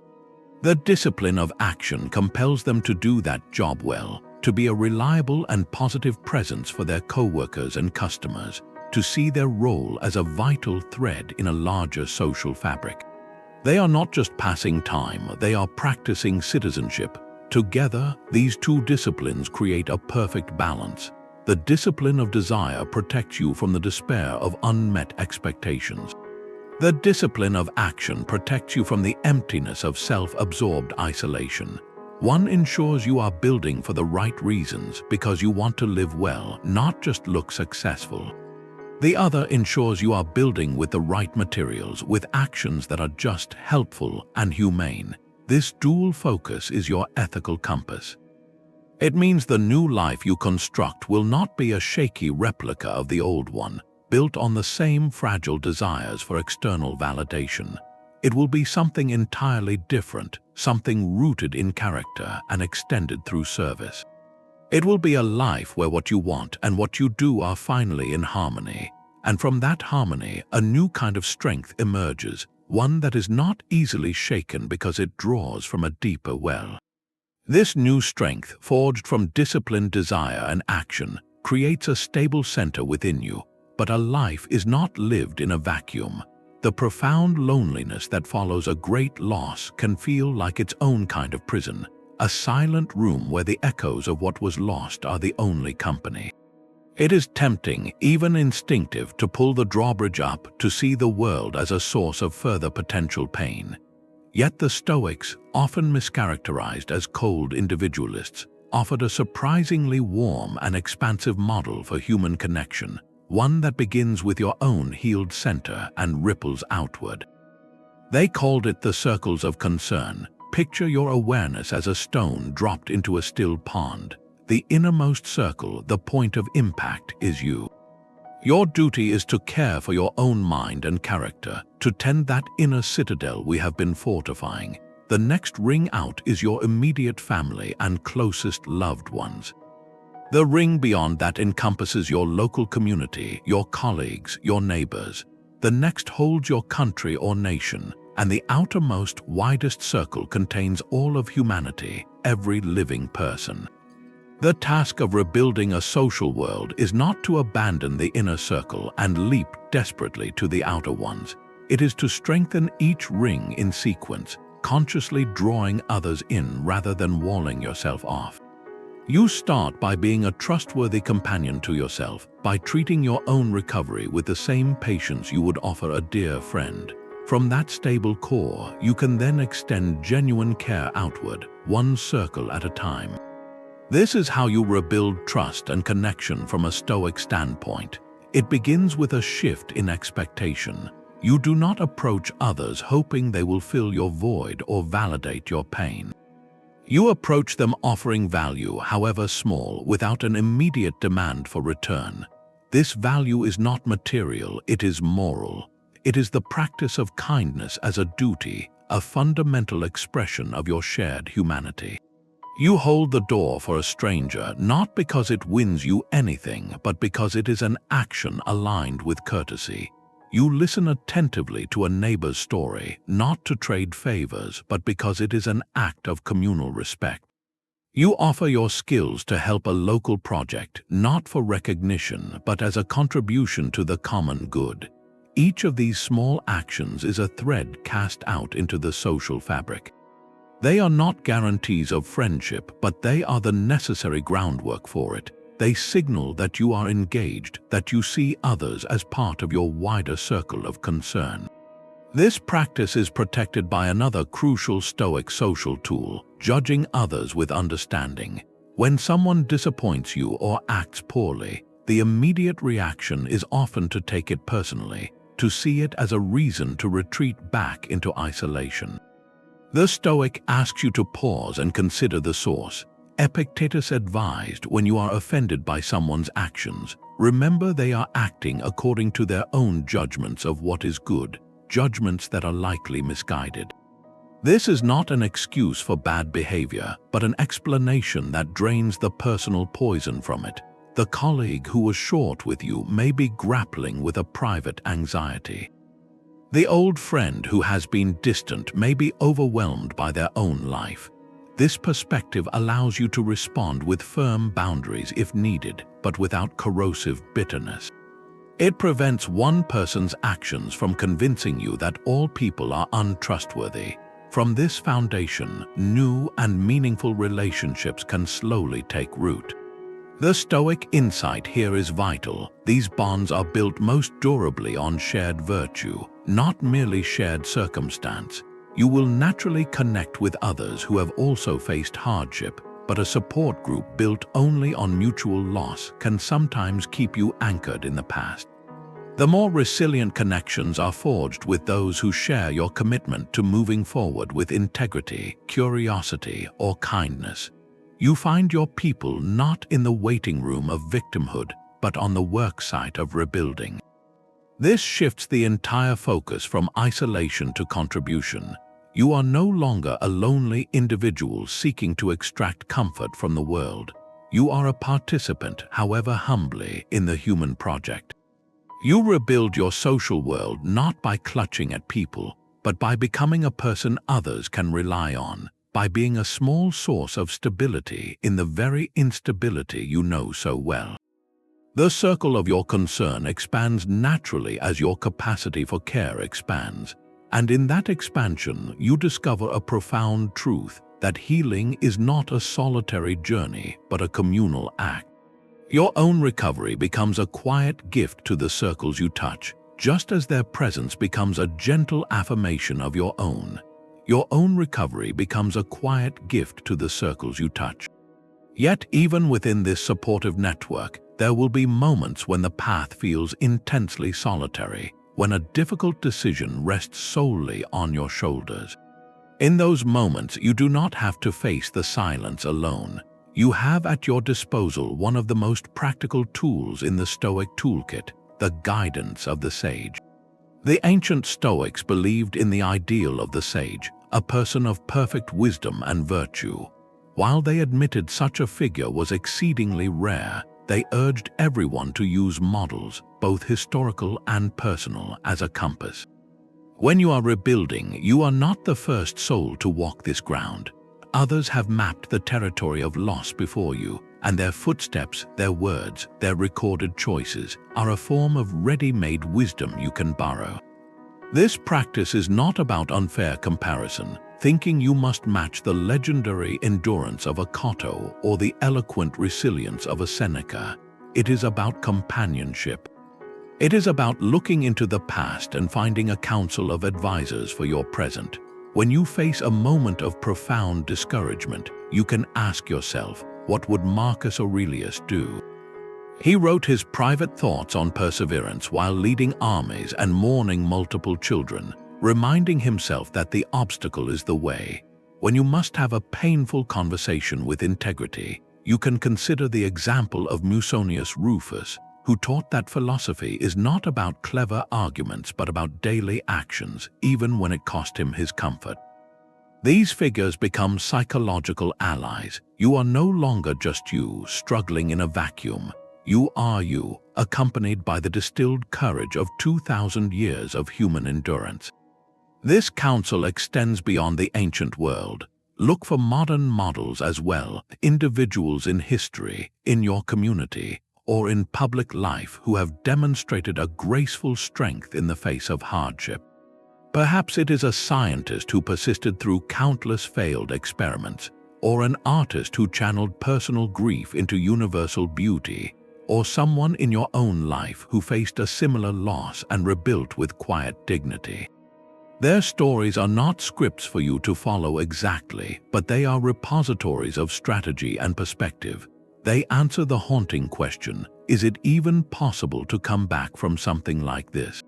The discipline of action compels them to do that job well, to be a reliable and positive presence for their co-workers and customers, to see their role as a vital thread in a larger social fabric. They are not just passing time, they are practicing citizenship. Together, these two disciplines create a perfect balance. The discipline of desire protects you from the despair of unmet expectations. The discipline of action protects you from the emptiness of self-absorbed isolation. One ensures you are building for the right reasons because you want to live well, not just look successful. The other ensures you are building with the right materials, with actions that are just helpful and humane. This dual focus is your ethical compass. It means the new life you construct will not be a shaky replica of the old one, built on the same fragile desires for external validation. It will be something entirely different, something rooted in character and extended through service. It will be a life where what you want and what you do are finally in harmony. And from that harmony, a new kind of strength emerges, one that is not easily shaken because it draws from a deeper well. This new strength, forged from disciplined desire and action, creates a stable center within you. But a life is not lived in a vacuum. The profound loneliness that follows a great loss can feel like its own kind of prison, a silent room where the echoes of what was lost are the only company. It is tempting, even instinctive, to pull the drawbridge up to see the world as a source of further potential pain. Yet the Stoics, often mischaracterized as cold individualists, offered a surprisingly warm and expansive model for human connection, one that begins with your own healed center and ripples outward. They called it the circles of concern. Picture your awareness as a stone dropped into a still pond. The innermost circle, the point of impact, is you. Your duty is to care for your own mind and character, to tend that inner citadel we have been fortifying. The next ring out is your immediate family and closest loved ones. The ring beyond that encompasses your local community, your colleagues, your neighbors. The next holds your country or nation, and the outermost, widest circle contains all of humanity, every living person. The task of rebuilding a social world is not to abandon the inner circle and leap desperately to the outer ones. It is to strengthen each ring in sequence, consciously drawing others in rather than walling yourself off. You start by being a trustworthy companion to yourself, by treating your own recovery with the same patience you would offer a dear friend. From that stable core, you can then extend genuine care outward, one circle at a time. This is how you rebuild trust and connection from a Stoic standpoint. It begins with a shift in expectation. You do not approach others hoping they will fill your void or validate your pain. You approach them offering value, however small, without an immediate demand for return. This value is not material, it is moral. It is the practice of kindness as a duty, a fundamental expression of your shared humanity. You hold the door for a stranger not because it wins you anything, but because it is an action aligned with courtesy. You listen attentively to a neighbor's story, not to trade favors, but because it is an act of communal respect. You offer your skills to help a local project, not for recognition, but as a contribution to the common good. Each of these small actions is a thread cast out into the social fabric. They are not guarantees of friendship, but they are the necessary groundwork for it. They signal that you are engaged, that you see others as part of your wider circle of concern. This practice is protected by another crucial Stoic social tool, judging others with understanding. When someone disappoints you or acts poorly, the immediate reaction is often to take it personally, to see it as a reason to retreat back into isolation. The Stoic asks you to pause and consider the source. Epictetus advised, when you are offended by someone's actions, remember they are acting according to their own judgments of what is good, judgments that are likely misguided. This is not an excuse for bad behavior, but an explanation that drains the personal poison from it. The colleague who was short with you may be grappling with a private anxiety. The old friend who has been distant may be overwhelmed by their own life. This perspective allows you to respond with firm boundaries if needed, but without corrosive bitterness. It prevents one person's actions from convincing you that all people are untrustworthy. From this foundation, new and meaningful relationships can slowly take root. The Stoic insight here is vital. These bonds are built most durably on shared virtue, not merely shared circumstance. You will naturally connect with others who have also faced hardship, but a support group built only on mutual loss can sometimes keep you anchored in the past. The more resilient connections are forged with those who share your commitment to moving forward with integrity, curiosity, or kindness. You find your people not in the waiting room of victimhood, but on the work site of rebuilding. This shifts the entire focus from isolation to contribution. You are no longer a lonely individual seeking to extract comfort from the world. You are a participant, however humbly, in the human project. You rebuild your social world not by clutching at people, but by becoming a person others can rely on, by being a small source of stability in the very instability you know so well. The circle of your concern expands naturally as your capacity for care expands, and in that expansion you discover a profound truth that healing is not a solitary journey but a communal act. Your own recovery becomes a quiet gift to the circles you touch, just as their presence becomes a gentle affirmation of your own. Your own recovery becomes a quiet gift to the circles you touch. Yet even within this supportive network, there will be moments when the path feels intensely solitary, when a difficult decision rests solely on your shoulders. In those moments, you do not have to face the silence alone. You have at your disposal one of the most practical tools in the Stoic toolkit, the guidance of the sage. The ancient Stoics believed in the ideal of the sage, a person of perfect wisdom and virtue. While they admitted such a figure was exceedingly rare, they urged everyone to use models, both historical and personal, as a compass. When you are rebuilding, you are not the first soul to walk this ground. Others have mapped the territory of loss before you, and their footsteps, their words, their recorded choices are a form of ready-made wisdom you can borrow. This practice is not about unfair comparison, thinking you must match the legendary endurance of a Plateau or the eloquent resilience of a Seneca. It is about companionship. It is about looking into the past and finding a council of advisors for your present. When you face a moment of profound discouragement, you can ask yourself, what would Marcus Aurelius do? He wrote his private thoughts on perseverance while leading armies and mourning multiple children, reminding himself that the obstacle is the way. When you must have a painful conversation with integrity, you can consider the example of Musonius Rufus, who taught that philosophy is not about clever arguments but about daily actions, even when it cost him his comfort. These figures become psychological allies. You are no longer just you, struggling in a vacuum. You are you, accompanied by the distilled courage of 2,000 years of human endurance. This counsel extends beyond the ancient world. Look for modern models as well, individuals in history, in your community, or in public life who have demonstrated a graceful strength in the face of hardship. Perhaps it is a scientist who persisted through countless failed experiments, or an artist who channeled personal grief into universal beauty, or someone in your own life who faced a similar loss and rebuilt with quiet dignity. Their stories are not scripts for you to follow exactly, but they are repositories of strategy and perspective. They answer the haunting question, is it even possible to come back from something like this?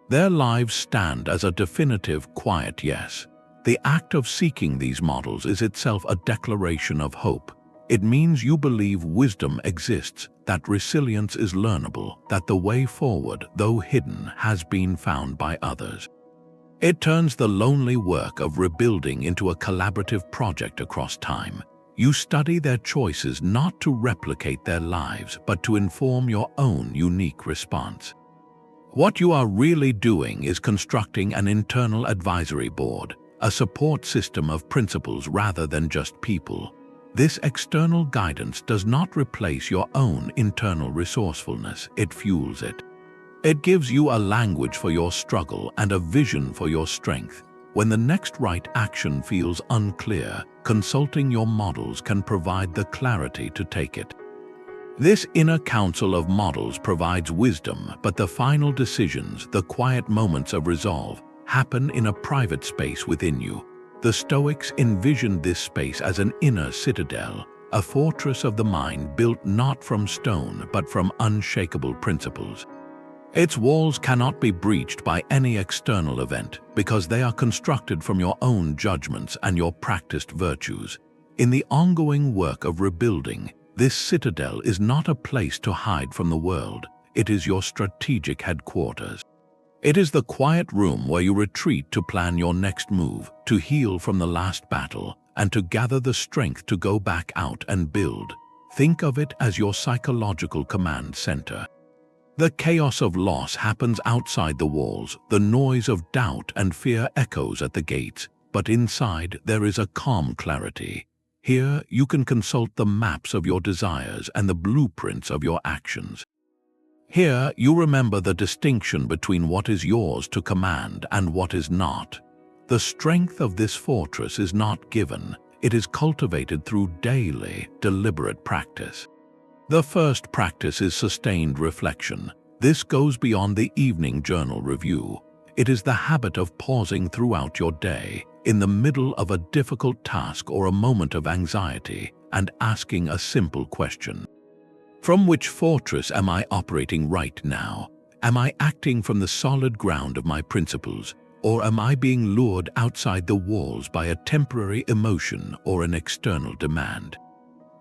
Their lives stand as a definitive, quiet yes. The act of seeking these models is itself a declaration of hope. It means you believe wisdom exists, that resilience is learnable, that the way forward, though hidden, has been found by others. It turns the lonely work of rebuilding into a collaborative project across time. You study their choices not to replicate their lives, but to inform your own unique response. What you are really doing is constructing an internal advisory board, a support system of principles rather than just people. This external guidance does not replace your own internal resourcefulness, it fuels it. It gives you a language for your struggle and a vision for your strength. When the next right action feels unclear, consulting your models can provide the clarity to take it. This inner council of models provides wisdom, but the final decisions, the quiet moments of resolve, happen in a private space within you. The Stoics envisioned this space as an inner citadel, a fortress of the mind built not from stone but from unshakable principles. Its walls cannot be breached by any external event because they are constructed from your own judgments and your practiced virtues. In the ongoing work of rebuilding, this citadel is not a place to hide from the world. it is your strategic headquarters. It is the quiet room where you retreat to plan your next move, to heal from the last battle, and to gather the strength to go back out and build. Think of it as your psychological command center. The chaos of loss happens outside the walls, the noise of doubt and fear echoes at the gates, but inside there is a calm clarity. Here you can consult the maps of your desires and the blueprints of your actions. Here you remember the distinction between what is yours to command and what is not. The strength of this fortress is not given, it is cultivated through daily, deliberate practice. The first practice is sustained reflection. This goes beyond the evening journal review. It is the habit of pausing throughout your day, in the middle of a difficult task or a moment of anxiety, and asking a simple question. From which fortress am I operating right now? Am I acting from the solid ground of my principles, or am I being lured outside the walls by a temporary emotion or an external demand?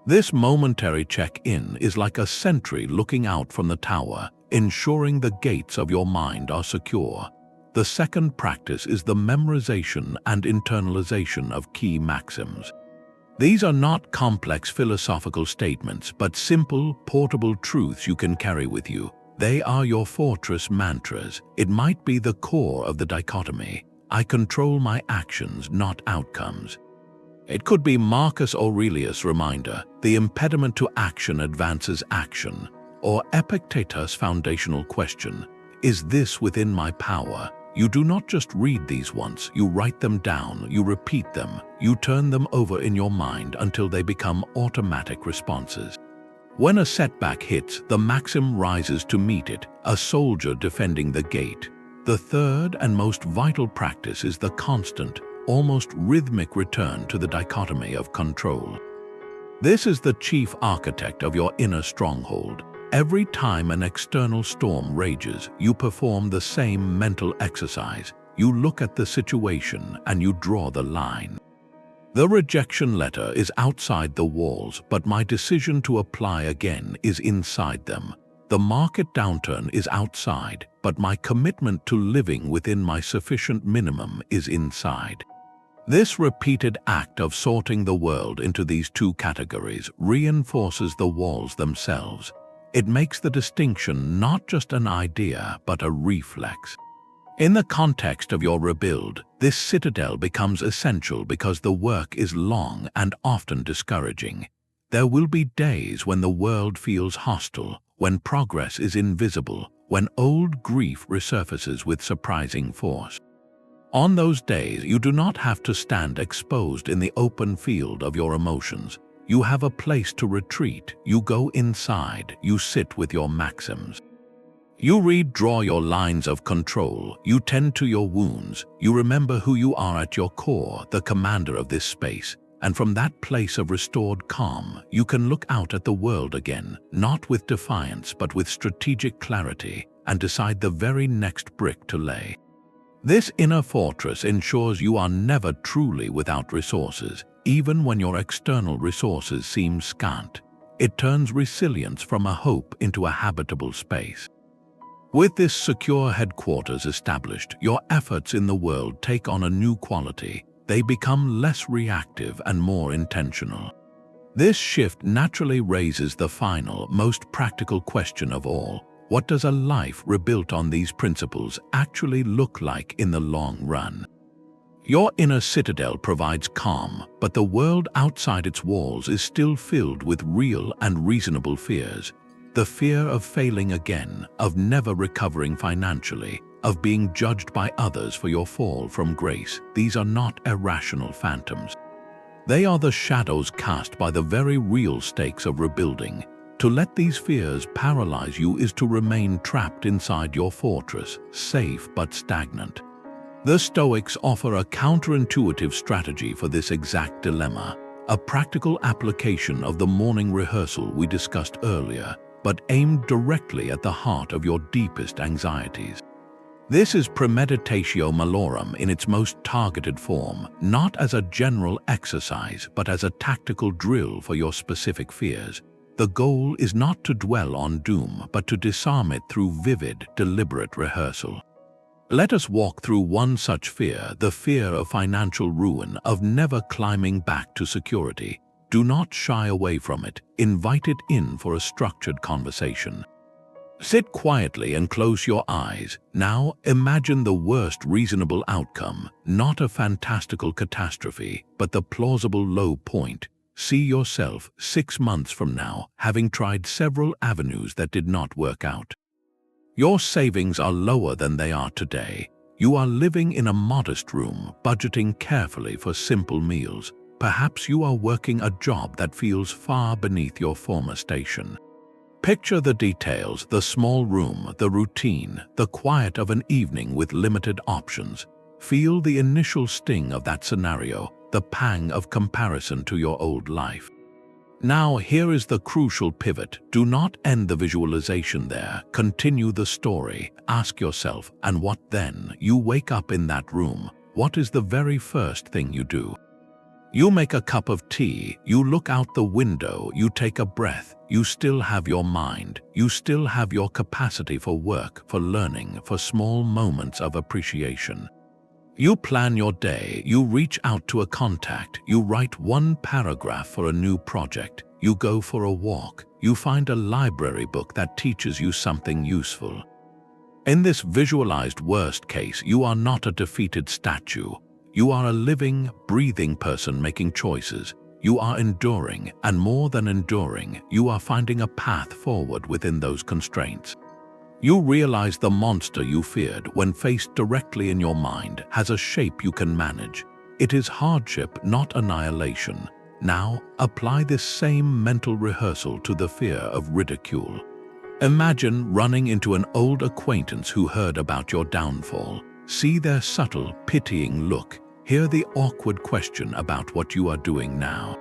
This momentary check-in is like a sentry looking out from the tower, ensuring the gates of your mind are secure. The second practice is the memorization and internalization of key maxims. These are not complex philosophical statements, but simple, portable truths you can carry with you. They are your fortress mantras. It might be the core of the dichotomy. I control my actions, not outcomes. It could be Marcus Aurelius' reminder, the impediment to action advances action, or Epictetus' foundational question, is this within my power? You do not just read these once, you write them down, you repeat them, you turn them over in your mind until they become automatic responses. When a setback hits, the maxim rises to meet it, a soldier defending the gate. The third and most vital practice is the constant, almost rhythmic return to the dichotomy of control. This is the chief architect of your inner stronghold. Every time an external storm rages, you perform the same mental exercise. You look at the situation and you draw the line. The rejection letter is outside the walls, but my decision to apply again is inside them. The market downturn is outside, but my commitment to living within my sufficient minimum is inside. This repeated act of sorting the world into these two categories reinforces the walls themselves. It makes the distinction not just an idea, but a reflex. In the context of your rebuild, this citadel becomes essential because the work is long and often discouraging. There will be days when the world feels hostile, when progress is invisible, when old grief resurfaces with surprising force. On those days, you do not have to stand exposed in the open field of your emotions. You have a place to retreat, you go inside, you sit with your maxims. You redraw your lines of control, you tend to your wounds, you remember who you are at your core, the commander of this space, and from that place of restored calm, you can look out at the world again, not with defiance but with strategic clarity, and decide the very next brick to lay. This inner fortress ensures you are never truly without resources, even when your external resources seem scant. It turns resilience from a hope into a habitable space. With this secure headquarters established, your efforts in the world take on a new quality. They become less reactive and more intentional. This shift naturally raises the final, most practical question of all. What does a life rebuilt on these principles actually look like in the long run? Your inner citadel provides calm, but the world outside its walls is still filled with real and reasonable fears. The fear of failing again, of never recovering financially, of being judged by others for your fall from grace. These are not irrational phantoms. They are the shadows cast by the very real stakes of rebuilding. To let these fears paralyze you is to remain trapped inside your fortress, safe but stagnant. The Stoics offer a counterintuitive strategy for this exact dilemma, a practical application of the morning rehearsal we discussed earlier, but aimed directly at the heart of your deepest anxieties. This is premeditatio malorum in its most targeted form, not as a general exercise, but as a tactical drill for your specific fears. The goal is not to dwell on doom, but to disarm it through vivid, deliberate rehearsal. Let us walk through one such fear, the fear of financial ruin, of never climbing back to security. Do not shy away from it. Invite it in for a structured conversation. Sit quietly and close your eyes. Now imagine the worst reasonable outcome, not a fantastical catastrophe, but the plausible low point. See yourself 6 months from now, having tried several avenues that did not work out. Your savings are lower than they are today. You are living in a modest room, budgeting carefully for simple meals. Perhaps you are working a job that feels far beneath your former station. Picture the details, the small room, the routine, the quiet of an evening with limited options. Feel the initial sting of that scenario, the pang of comparison to your old life. Now here is the crucial pivot. Do not end the visualization there. Continue the story. Ask yourself, and what then? You wake up in that room. What is the very first thing you do? You make a cup of tea, you look out the window, you take a breath, you still have your mind, you still have your capacity for work, for learning, for small moments of appreciation. You plan your day, you reach out to a contact, you write one paragraph for a new project, you go for a walk, you find a library book that teaches you something useful. In this visualized worst case, you are not a defeated statue. You are a living, breathing person making choices. You are enduring, and more than enduring, you are finding a path forward within those constraints. You realize the monster you feared, when faced directly in your mind, has a shape you can manage. It is hardship, not annihilation. Now, apply this same mental rehearsal to the fear of ridicule. Imagine running into an old acquaintance who heard about your downfall. See their subtle, pitying look. Hear the awkward question about what you are doing now.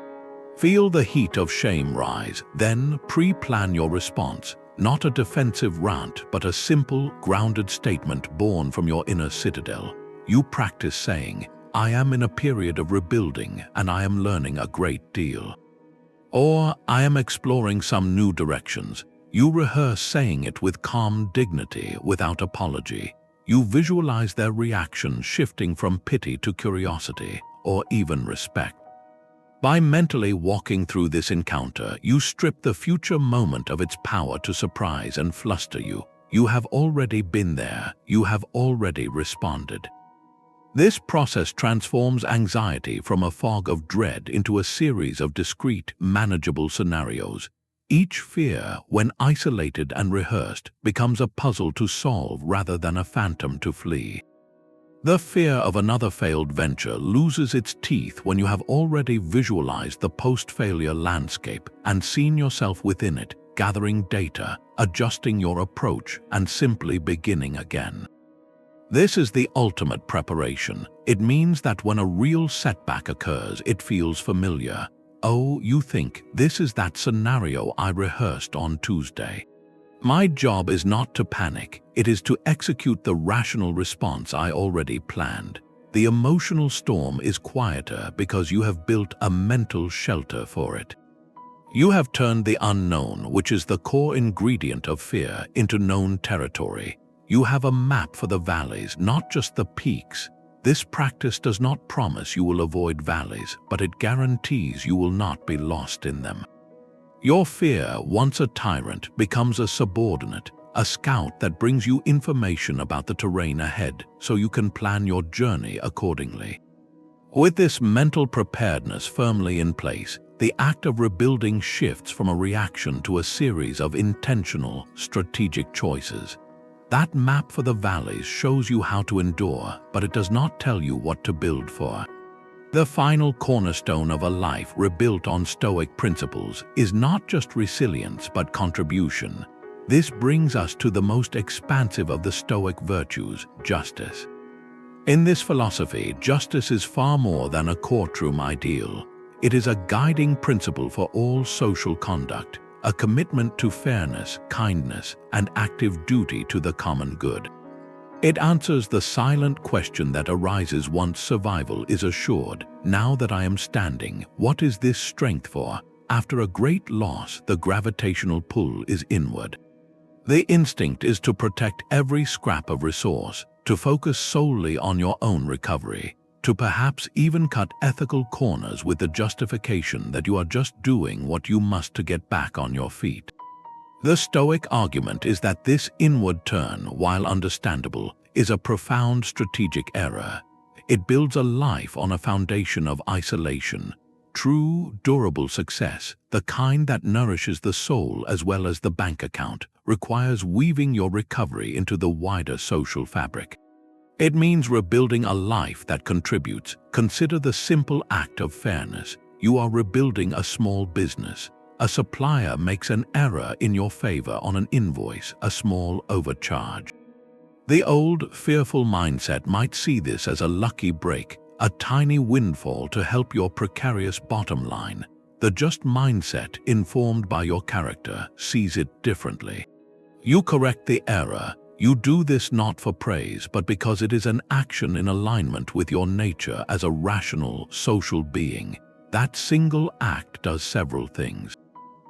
Feel the heat of shame rise. Then pre-plan your response. Not a defensive rant, but a simple, grounded statement born from your inner citadel. You practice saying, "I am in a period of rebuilding, and I am learning a great deal." Or, "I am exploring some new directions." You rehearse saying it with calm dignity, without apology. You visualize their reaction shifting from pity to curiosity, or even respect. By mentally walking through this encounter, you strip the future moment of its power to surprise and fluster you. You have already been there. You have already responded. This process transforms anxiety from a fog of dread into a series of discrete, manageable scenarios. Each fear, when isolated and rehearsed, becomes a puzzle to solve rather than a phantom to flee. The fear of another failed venture loses its teeth when you have already visualized the post-failure landscape and seen yourself within it, gathering data, adjusting your approach, and simply beginning again. This is the ultimate preparation. It means that when a real setback occurs, it feels familiar. Oh, you think, this is that scenario I rehearsed on Tuesday. My job is not to panic, it is to execute the rational response I already planned. The emotional storm is quieter because you have built a mental shelter for it. You have turned the unknown, which is the core ingredient of fear, into known territory. You have a map for the valleys, not just the peaks. This practice does not promise you will avoid valleys, but it guarantees you will not be lost in them. Your fear, once a tyrant, becomes a subordinate, a scout that brings you information about the terrain ahead, so you can plan your journey accordingly. With this mental preparedness firmly in place, the act of rebuilding shifts from a reaction to a series of intentional, strategic choices. That map for the valleys shows you how to endure, but it does not tell you what to build for. The final cornerstone of a life rebuilt on Stoic principles is not just resilience but contribution. This brings us to the most expansive of the Stoic virtues, justice. In this philosophy, justice is far more than a courtroom ideal. It is a guiding principle for all social conduct, a commitment to fairness, kindness, and active duty to the common good. It answers the silent question that arises once survival is assured. Now that I am standing, what is this strength for? after a great loss, the gravitational pull is inward. The instinct is to protect every scrap of resource, to focus solely on your own recovery, to perhaps even cut ethical corners with the justification that you are just doing what you must to get back on your feet. The Stoic argument is that this inward turn, while understandable, is a profound strategic error. It builds a life on a foundation of isolation. True, durable success, the kind that nourishes the soul as well as the bank account, requires weaving your recovery into the wider social fabric. It means rebuilding a life that contributes. Consider the simple act of fairness. You are rebuilding a small business. A supplier makes an error in your favor on an invoice, a small overcharge. The old, fearful mindset might see this as a lucky break, a tiny windfall to help your precarious bottom line. The just mindset, informed by your character, sees it differently. You correct the error. You do this not for praise, but because it is an action in alignment with your nature as a rational, social being. That single act does several things.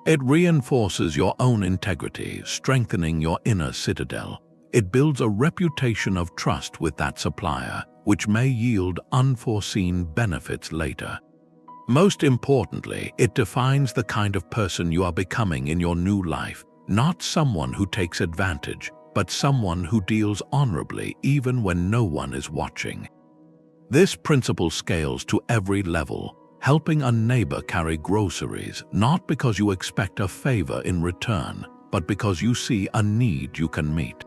It reinforces your own integrity, strengthening your inner citadel. It builds a reputation of trust with that supplier, which may yield unforeseen benefits later. Most importantly, it defines the kind of person you are becoming in your new life, not someone who takes advantage, but someone who deals honorably even when no one is watching. This principle scales to every level, helping a neighbor carry groceries, not because you expect a favor in return, but because you see a need you can meet.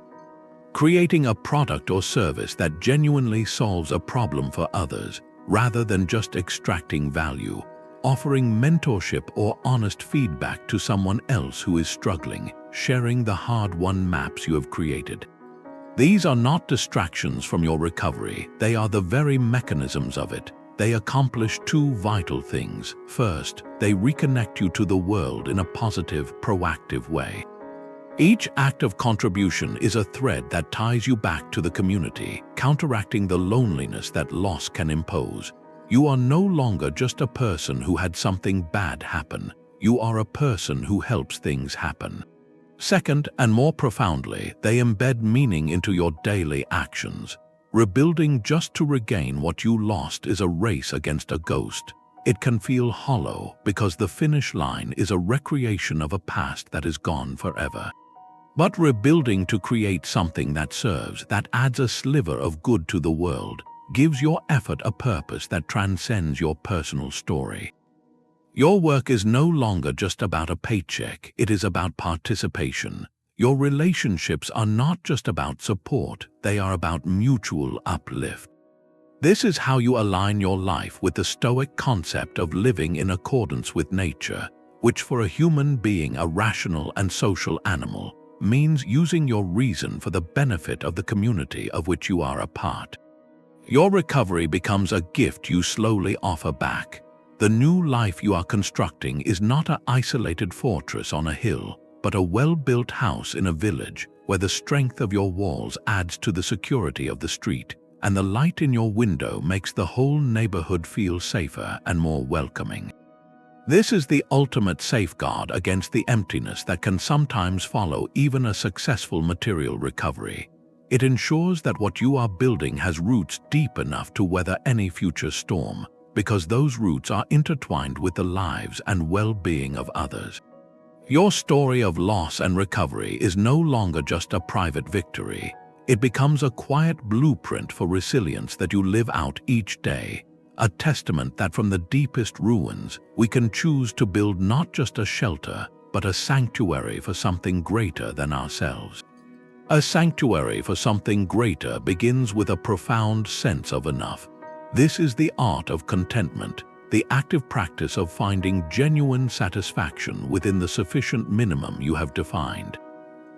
Creating a product or service that genuinely solves a problem for others, rather than just extracting value. Offering mentorship or honest feedback to someone else who is struggling, sharing the hard-won maps you have created. These are not distractions from your recovery, they are the very mechanisms of it. They accomplish two vital things. First, they reconnect you to the world in a positive, proactive way. Each act of contribution is a thread that ties you back to the community, counteracting the loneliness that loss can impose. You are no longer just a person who had something bad happen. You are a person who helps things happen. Second, and more profoundly, they embed meaning into your daily actions. Rebuilding just to regain what you lost is a race against a ghost. It can feel hollow because the finish line is a recreation of a past that is gone forever. But rebuilding to create something that serves, that adds a sliver of good to the world, gives your effort a purpose that transcends your personal story. Your work is no longer just about a paycheck, it is about participation. Your relationships are not just about support, they are about mutual uplift. This is how you align your life with the Stoic concept of living in accordance with nature, which for a human being, a rational and social animal, means using your reason for the benefit of the community of which you are a part. Your recovery becomes a gift you slowly offer back. The new life you are constructing is not an isolated fortress on a hill, but a well-built house in a village where the strength of your walls adds to the security of the street, and the light in your window makes the whole neighborhood feel safer and more welcoming. This is the ultimate safeguard against the emptiness that can sometimes follow even a successful material recovery. It ensures that what you are building has roots deep enough to weather any future storm, because those roots are intertwined with the lives and well-being of others. Your story of loss and recovery is no longer just a private victory. It becomes a quiet blueprint for resilience that you live out each day, a testament that from the deepest ruins, we can choose to build not just a shelter, but a sanctuary for something greater than ourselves. A sanctuary for something greater begins with a profound sense of enough. This is the art of contentment, the active practice of finding genuine satisfaction within the sufficient minimum you have defined.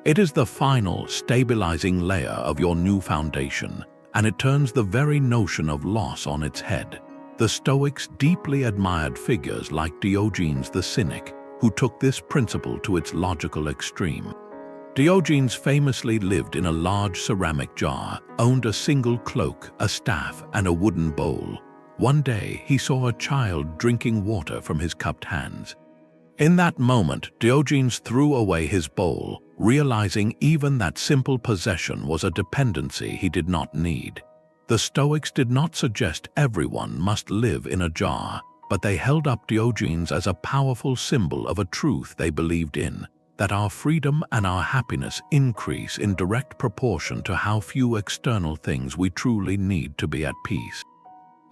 It is the final, stabilizing layer of your new foundation, and it turns the very notion of loss on its head. The Stoics deeply admired figures like Diogenes the Cynic, who took this principle to its logical extreme. Diogenes famously lived in a large ceramic jar, owned a single cloak, a staff, and a wooden bowl. One day, he saw a child drinking water from his cupped hands. In that moment, Diogenes threw away his bowl, realizing even that simple possession was a dependency he did not need. The Stoics did not suggest everyone must live in a jar, but they held up Diogenes as a powerful symbol of a truth they believed in, that our freedom and our happiness increase in direct proportion to how few external things we truly need to be at peace.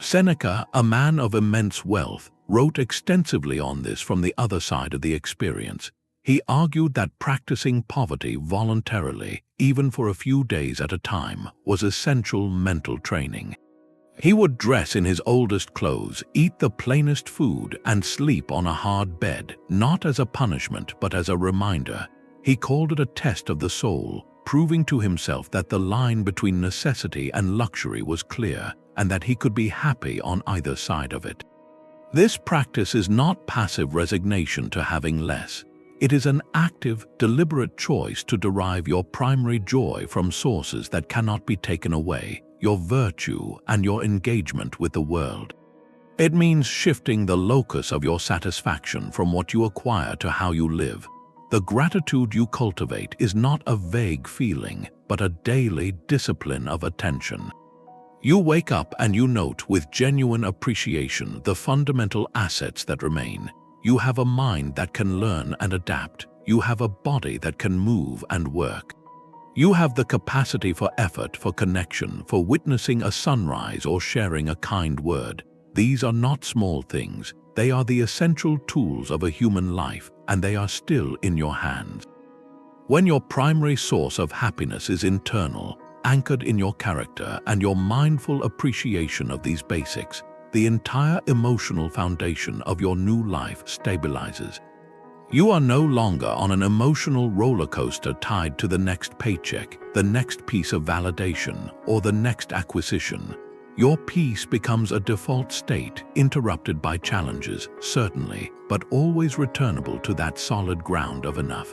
Seneca, a man of immense wealth, wrote extensively on this from the other side of the experience. He argued that practicing poverty voluntarily, even for a few days at a time, was essential mental training. He would dress in his oldest clothes, eat the plainest food, and sleep on a hard bed, not as a punishment but as a reminder. He called it a test of the soul, proving to himself that the line between necessity and luxury was clear, and that he could be happy on either side of it. This practice is not passive resignation to having less. It is an active, deliberate choice to derive your primary joy from sources that cannot be taken away, your virtue and your engagement with the world. It means shifting the locus of your satisfaction from what you acquire to how you live. The gratitude you cultivate is not a vague feeling, but a daily discipline of attention. You wake up and you note with genuine appreciation the fundamental assets that remain. You have a mind that can learn and adapt. You have a body that can move and work. You have the capacity for effort, for connection, for witnessing a sunrise or sharing a kind word. These are not small things. They are the essential tools of a human life, and they are still in your hands. When your primary source of happiness is internal, anchored in your character and your mindful appreciation of these basics, the entire emotional foundation of your new life stabilizes. You are no longer on an emotional roller coaster tied to the next paycheck, the next piece of validation, or the next acquisition. Your peace becomes a default state, interrupted by challenges, certainly, but always returnable to that solid ground of enough.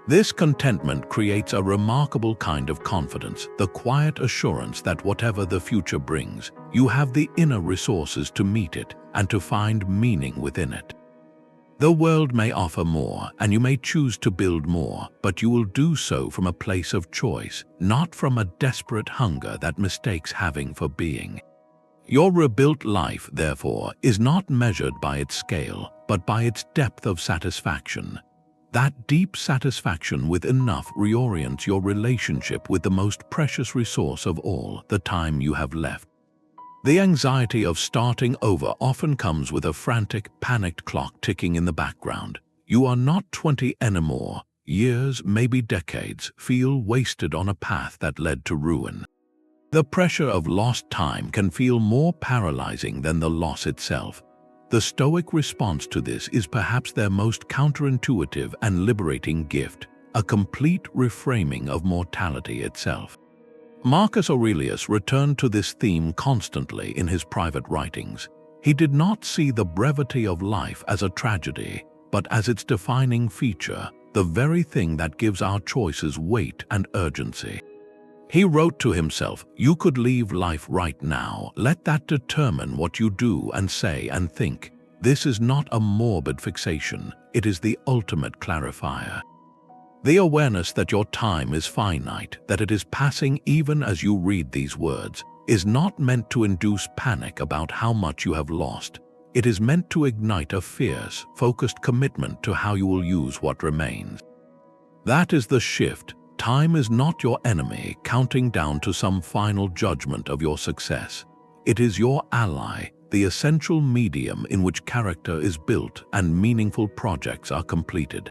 This contentment creates a remarkable kind of confidence, the quiet assurance that whatever the future brings, you have the inner resources to meet it and to find meaning within it. The world may offer more, and you may choose to build more, but you will do so from a place of choice, not from a desperate hunger that mistakes having for being. Your rebuilt life, therefore, is not measured by its scale, but by its depth of satisfaction. That deep satisfaction with enough reorients your relationship with the most precious resource of all, the time you have left. The anxiety of starting over often comes with a frantic, panicked clock ticking in the background. You are not 20 anymore. Years, maybe decades, feel wasted on a path that led to ruin. The pressure of lost time can feel more paralyzing than the loss itself. The Stoic response to this is perhaps their most counterintuitive and liberating gift, a complete reframing of mortality itself. Marcus Aurelius returned to this theme constantly in his private writings. He did not see the brevity of life as a tragedy, but as its defining feature, the very thing that gives our choices weight and urgency. He wrote to himself, "You could leave life right now. Let that determine what you do and say and think." This is not a morbid fixation. It is the ultimate clarifier. The awareness that your time is finite, that it is passing even as you read these words, is not meant to induce panic about how much you have lost. It is meant to ignite a fierce, focused commitment to how you will use what remains. That is the shift. Time is not your enemy counting down to some final judgment of your success. It is your ally, the essential medium in which character is built and meaningful projects are completed.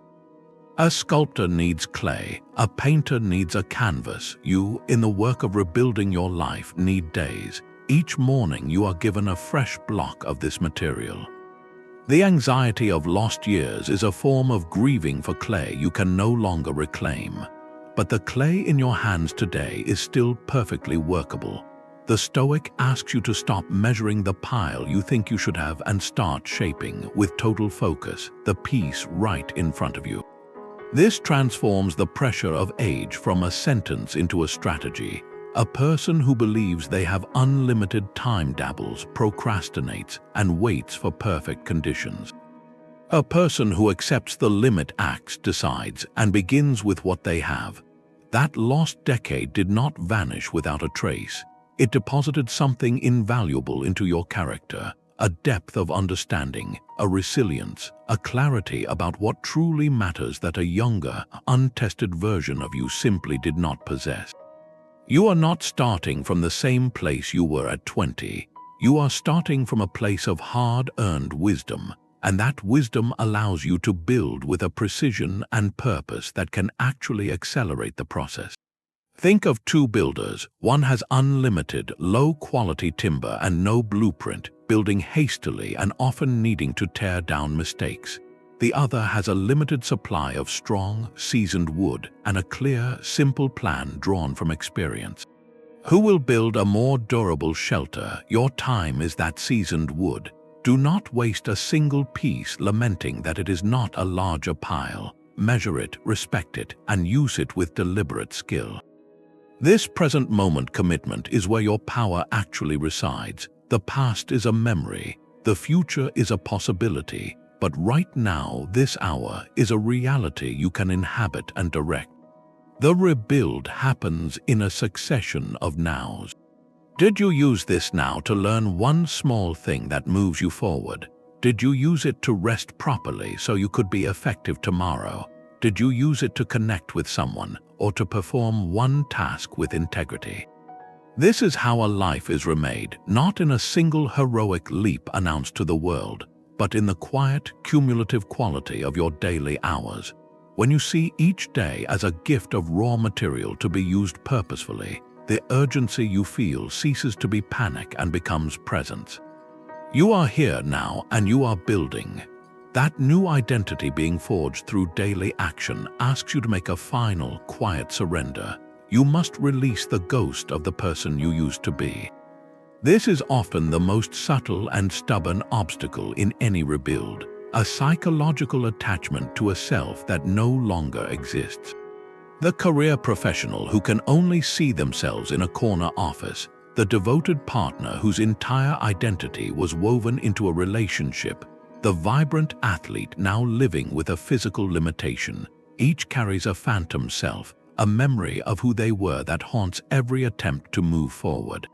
A sculptor needs clay, a painter needs a canvas. You, in the work of rebuilding your life, need days. Each morning you are given a fresh block of this material. The anxiety of lost years is a form of grieving for clay you can no longer reclaim. But the clay in your hands today is still perfectly workable. The Stoic asks you to stop measuring the pile you think you should have and start shaping, with total focus, the piece right in front of you. This transforms the pressure of age from a sentence into a strategy. A person who believes they have unlimited time dabbles, procrastinates, and waits for perfect conditions. A person who accepts the limit acts, decides, and begins with what they have. That lost decade did not vanish without a trace. It deposited something invaluable into your character, a depth of understanding, a resilience, a clarity about what truly matters that a younger, untested version of you simply did not possess. You are not starting from the same place you were at 20. You are starting from a place of hard-earned wisdom, and that wisdom allows you to build with a precision and purpose that can actually accelerate the process. Think of two builders. One has unlimited, low-quality timber and no blueprint, building hastily and often needing to tear down mistakes. The other has a limited supply of strong, seasoned wood and a clear, simple plan drawn from experience. Who will build a more durable shelter? Your time is that seasoned wood. Do not waste a single piece lamenting that it is not a larger pile. Measure it, respect it, and use it with deliberate skill. This present moment commitment is where your power actually resides. The past is a memory, the future is a possibility, but right now, this hour, is a reality you can inhabit and direct. The rebuild happens in a succession of nows. Did you use this now to learn one small thing that moves you forward? Did you use it to rest properly so you could be effective tomorrow? Did you use it to connect with someone or to perform one task with integrity? This is how a life is remade, not in a single heroic leap announced to the world, but in the quiet, cumulative quality of your daily hours. When you see each day as a gift of raw material to be used purposefully, the urgency you feel ceases to be panic and becomes presence. You are here now and you are building. That new identity being forged through daily action asks you to make a final, quiet surrender. You must release the ghost of the person you used to be. This is often the most subtle and stubborn obstacle in any rebuild, a psychological attachment to a self that no longer exists. The career professional who can only see themselves in a corner office, the devoted partner whose entire identity was woven into a relationship, the vibrant athlete now living with a physical limitation, each carries a phantom self, a memory of who they were that haunts every attempt to move forward.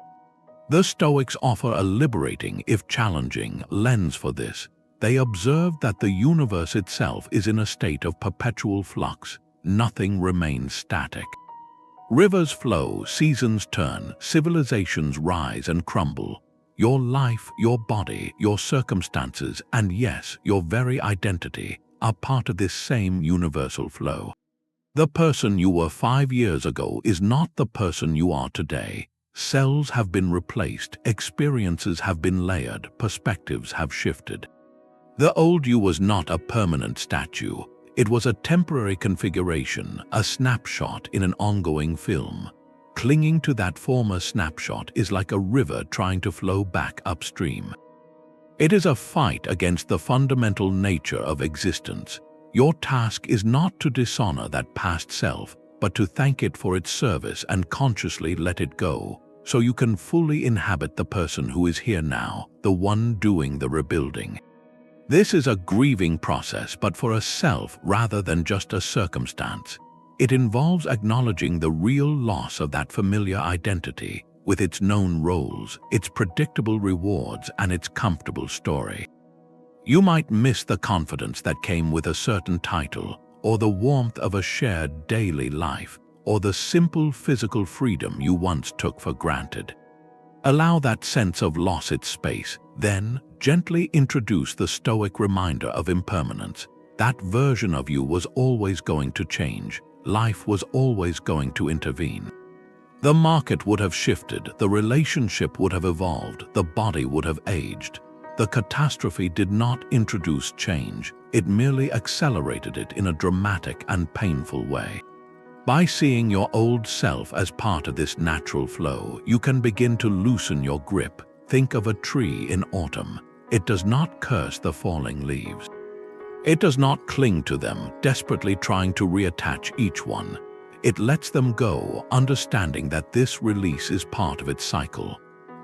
The Stoics offer a liberating, if challenging, lens for this. They observe that the universe itself is in a state of perpetual flux. Nothing remains static. Rivers flow, seasons turn, civilizations rise and crumble. Your life, your body, your circumstances, and yes, your very identity are part of this same universal flow. The person you were 5 years ago is not the person you are today. Cells have been replaced, experiences have been layered, perspectives have shifted. The old you was not a permanent statue. It was a temporary configuration, a snapshot in an ongoing film. Clinging to that former snapshot is like a river trying to flow back upstream. It is a fight against the fundamental nature of existence. Your task is not to dishonor that past self, but to thank it for its service and consciously let it go, so you can fully inhabit the person who is here now, the one doing the rebuilding. This is a grieving process, but for a self rather than just a circumstance. It involves acknowledging the real loss of that familiar identity, with its known roles, its predictable rewards, and its comfortable story. You might miss the confidence that came with a certain title, or the warmth of a shared daily life, or the simple physical freedom you once took for granted. Allow that sense of loss its space, then gently introduce the Stoic reminder of impermanence. That version of you was always going to change. Life was always going to intervene. The market would have shifted, the relationship would have evolved, the body would have aged. The catastrophe did not introduce change, it merely accelerated it in a dramatic and painful way. By seeing your old self as part of this natural flow, you can begin to loosen your grip. Think of a tree in autumn. It does not curse the falling leaves. It does not cling to them, desperately trying to reattach each one. It lets them go, understanding that this release is part of its cycle.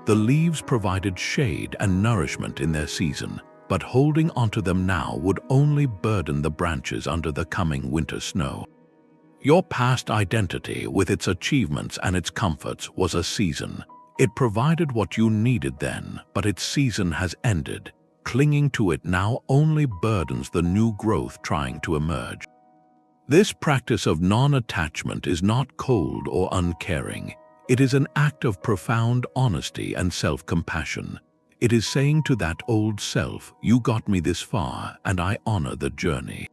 The leaves provided shade and nourishment in their season. but holding onto them now would only burden the branches under the coming winter snow. Your past identity, with its achievements and its comforts, was a season. It provided what you needed then, but its season has ended. Clinging to it now only burdens the new growth trying to emerge. This practice of non-attachment is not cold or uncaring. It is an act of profound honesty and self-compassion. It is saying to that old self, "You got me this far, and I honor the journey.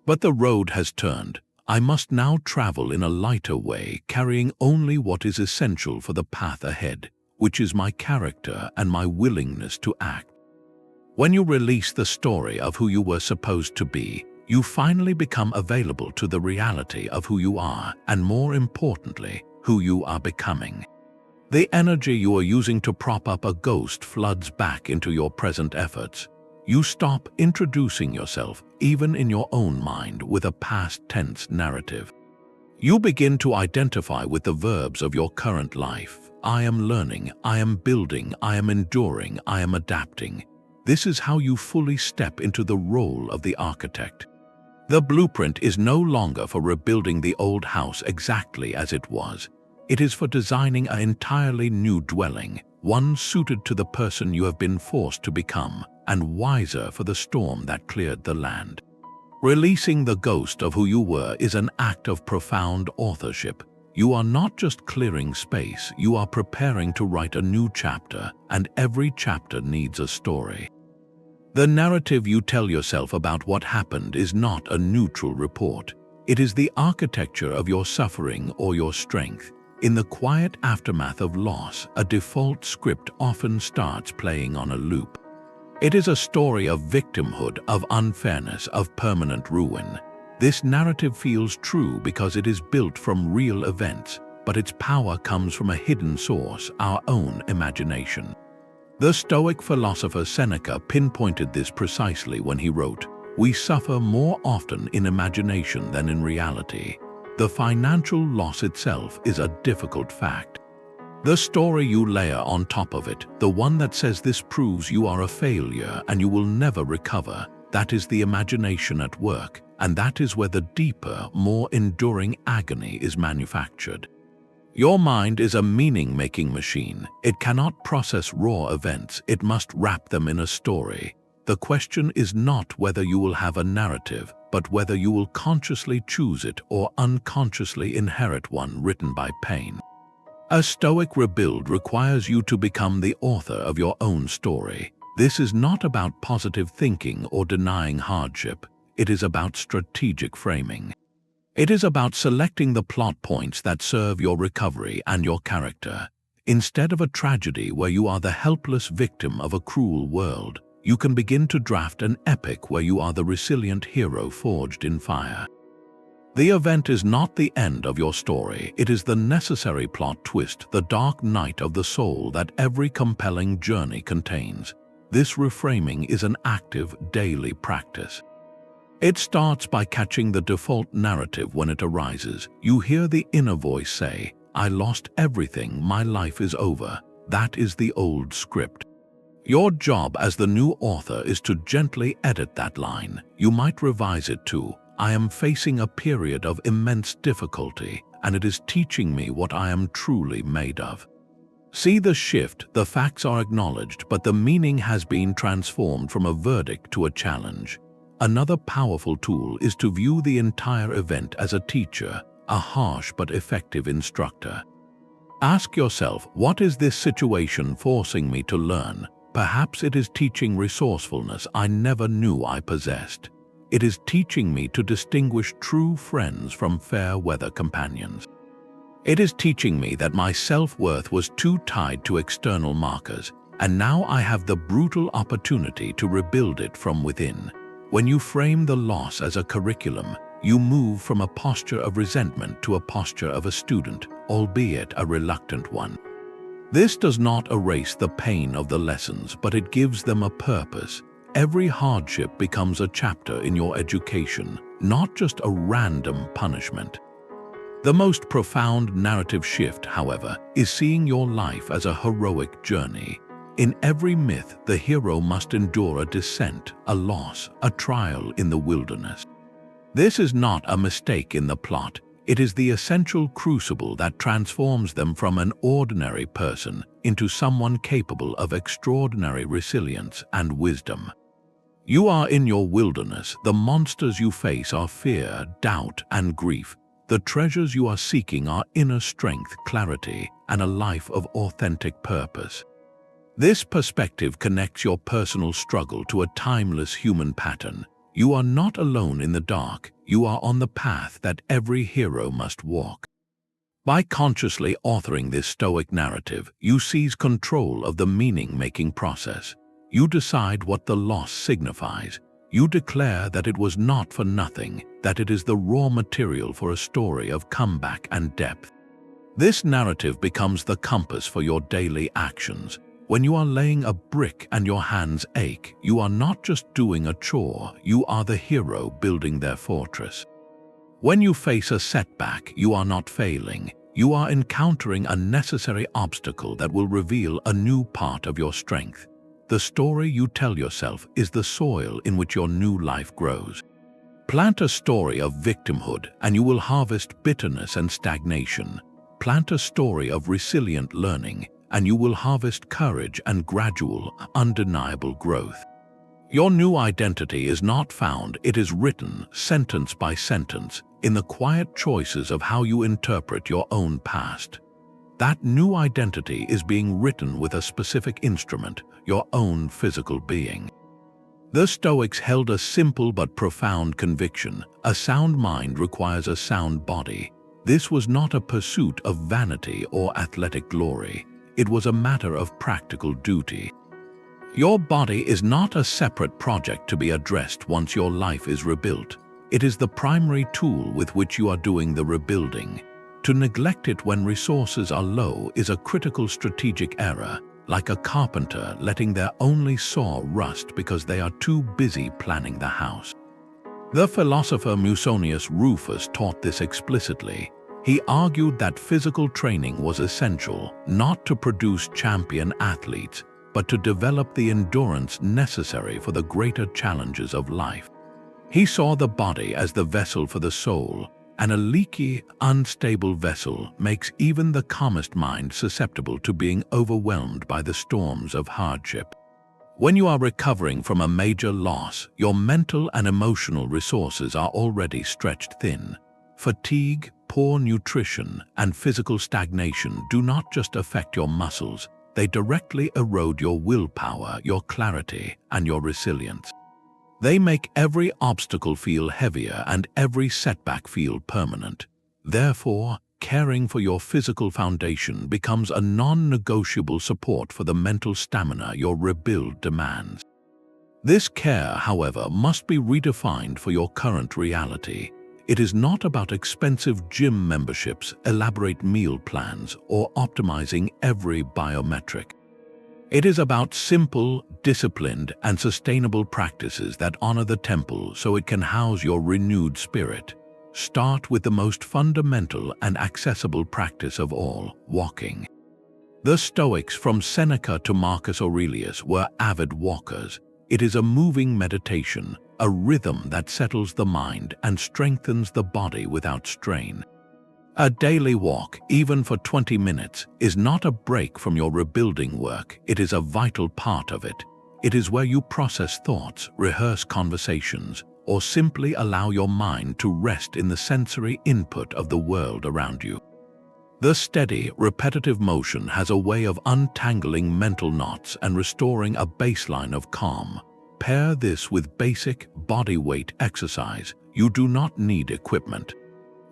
But the road has turned. I must now travel in a lighter way, carrying only what is essential for the path ahead, which is my character and my willingness to act." When you release the story of who you were supposed to be, you finally become available to the reality of who you are, and more importantly, who you are becoming. The energy you are using to prop up a ghost floods back into your present efforts. You stop introducing yourself, even in your own mind, with a past tense narrative. You begin to identify with the verbs of your current life. I am learning, I am building, I am enduring, I am adapting. This is how you fully step into the role of the architect. The blueprint is no longer for rebuilding the old house exactly as it was. It is for designing an entirely new dwelling, one suited to the person you have been forced to become, and wiser for the storm that cleared the land. Releasing the ghost of who you were is an act of profound authorship. You are not just clearing space, you are preparing to write a new chapter, and every chapter needs a story. The narrative you tell yourself about what happened is not a neutral report. It is the architecture of your suffering or your strength. In the quiet aftermath of loss, a default script often starts playing on a loop. It is a story of victimhood, of unfairness, of permanent ruin. This narrative feels true because it is built from real events, but its power comes from a hidden source, our own imagination. The Stoic philosopher Seneca pinpointed this precisely when he wrote, "We suffer more often in imagination than in reality." The financial loss itself is a difficult fact. The story you layer on top of it, the one that says this proves you are a failure and you will never recover, that is the imagination at work, and that is where the deeper, more enduring agony is manufactured. Your mind is a meaning-making machine. It cannot process raw events, it must wrap them in a story. The question is not whether you will have a narrative, but whether you will consciously choose it or unconsciously inherit one written by pain. A Stoic rebuild requires you to become the author of your own story. This is not about positive thinking or denying hardship. It is about strategic framing. It is about selecting the plot points that serve your recovery and your character. Instead of a tragedy where you are the helpless victim of a cruel world, you can begin to draft an epic where you are the resilient hero forged in fire. The event is not the end of your story, it is the necessary plot twist, the dark night of the soul that every compelling journey contains. This reframing is an active, daily practice. It starts by catching the default narrative when it arises. You hear the inner voice say, "I lost everything, my life is over." That is the old script. Your job as the new author is to gently edit that line. You might revise it to, "I am facing a period of immense difficulty, and it is teaching me what I am truly made of." See the shift, the facts are acknowledged, but the meaning has been transformed from a verdict to a challenge. Another powerful tool is to view the entire event as a teacher, a harsh but effective instructor. Ask yourself, what is this situation forcing me to learn? Perhaps it is teaching resourcefulness I never knew I possessed. It is teaching me to distinguish true friends from fair weather companions. It is teaching me that my self-worth was too tied to external markers, and now I have the brutal opportunity to rebuild it from within. When you frame the loss as a curriculum, you move from a posture of resentment to a posture of a student, albeit a reluctant one. This does not erase the pain of the lessons, but it gives them a purpose. Every hardship becomes a chapter in your education, not just a random punishment. The most profound narrative shift, however, is seeing your life as a heroic journey. In every myth, the hero must endure a descent, a loss, a trial in the wilderness. This is not a mistake in the plot. It is the essential crucible that transforms them from an ordinary person into someone capable of extraordinary resilience and wisdom. You are in your wilderness. The monsters you face are fear, doubt, and grief. The treasures you are seeking are inner strength, clarity, and a life of authentic purpose. This perspective connects your personal struggle to a timeless human pattern. You are not alone in the dark. You are on the path that every hero must walk. By consciously authoring this Stoic narrative, you seize control of the meaning-making process. You decide what the loss signifies. You declare that it was not for nothing, that it is the raw material for a story of comeback and depth. This narrative becomes the compass for your daily actions. When you are laying a brick and your hands ache, you are not just doing a chore, you are the hero building their fortress. When you face a setback, you are not failing. You are encountering a necessary obstacle that will reveal a new part of your strength. The story you tell yourself is the soil in which your new life grows. Plant a story of victimhood and you will harvest bitterness and stagnation. Plant a story of resilient learning and you will harvest courage and gradual, undeniable growth. Your new identity is not found, it is written, sentence by sentence, in the quiet choices of how you interpret your own past. That new identity is being written with a specific instrument, your own physical being. The Stoics held a simple but profound conviction: a sound mind requires a sound body. This was not a pursuit of vanity or athletic glory. It was a matter of practical duty. Your body is not a separate project to be addressed once your life is rebuilt. It is the primary tool with which you are doing the rebuilding. To neglect it when resources are low is a critical strategic error, like a carpenter letting their only saw rust because they are too busy planning the house. The philosopher Musonius Rufus taught this explicitly. He argued that physical training was essential, not to produce champion athletes, but to develop the endurance necessary for the greater challenges of life. He saw the body as the vessel for the soul, and a leaky, unstable vessel makes even the calmest mind susceptible to being overwhelmed by the storms of hardship. When you are recovering from a major loss, your mental and emotional resources are already stretched thin. Fatigue, poor nutrition, and physical stagnation do not just affect your muscles, they directly erode your willpower, your clarity, and your resilience. They make every obstacle feel heavier and every setback feel permanent. Therefore, caring for your physical foundation becomes a non-negotiable support for the mental stamina your rebuild demands. This care, however, must be redefined for your current reality. It is not about expensive gym memberships, elaborate meal plans, or optimizing every biometric. It is about simple, disciplined, and sustainable practices that honor the temple so it can house your renewed spirit. Start with the most fundamental and accessible practice of all, walking. The Stoics, from Seneca to Marcus Aurelius, were avid walkers. It is a moving meditation, a rhythm that settles the mind and strengthens the body without strain. A daily walk, even for 20 minutes, is not a break from your rebuilding work. It is a vital part of it. It is where you process thoughts, rehearse conversations, or simply allow your mind to rest in the sensory input of the world around you. The steady, repetitive motion has a way of untangling mental knots and restoring a baseline of calm. Pair this with basic body weight exercise. You do not need equipment.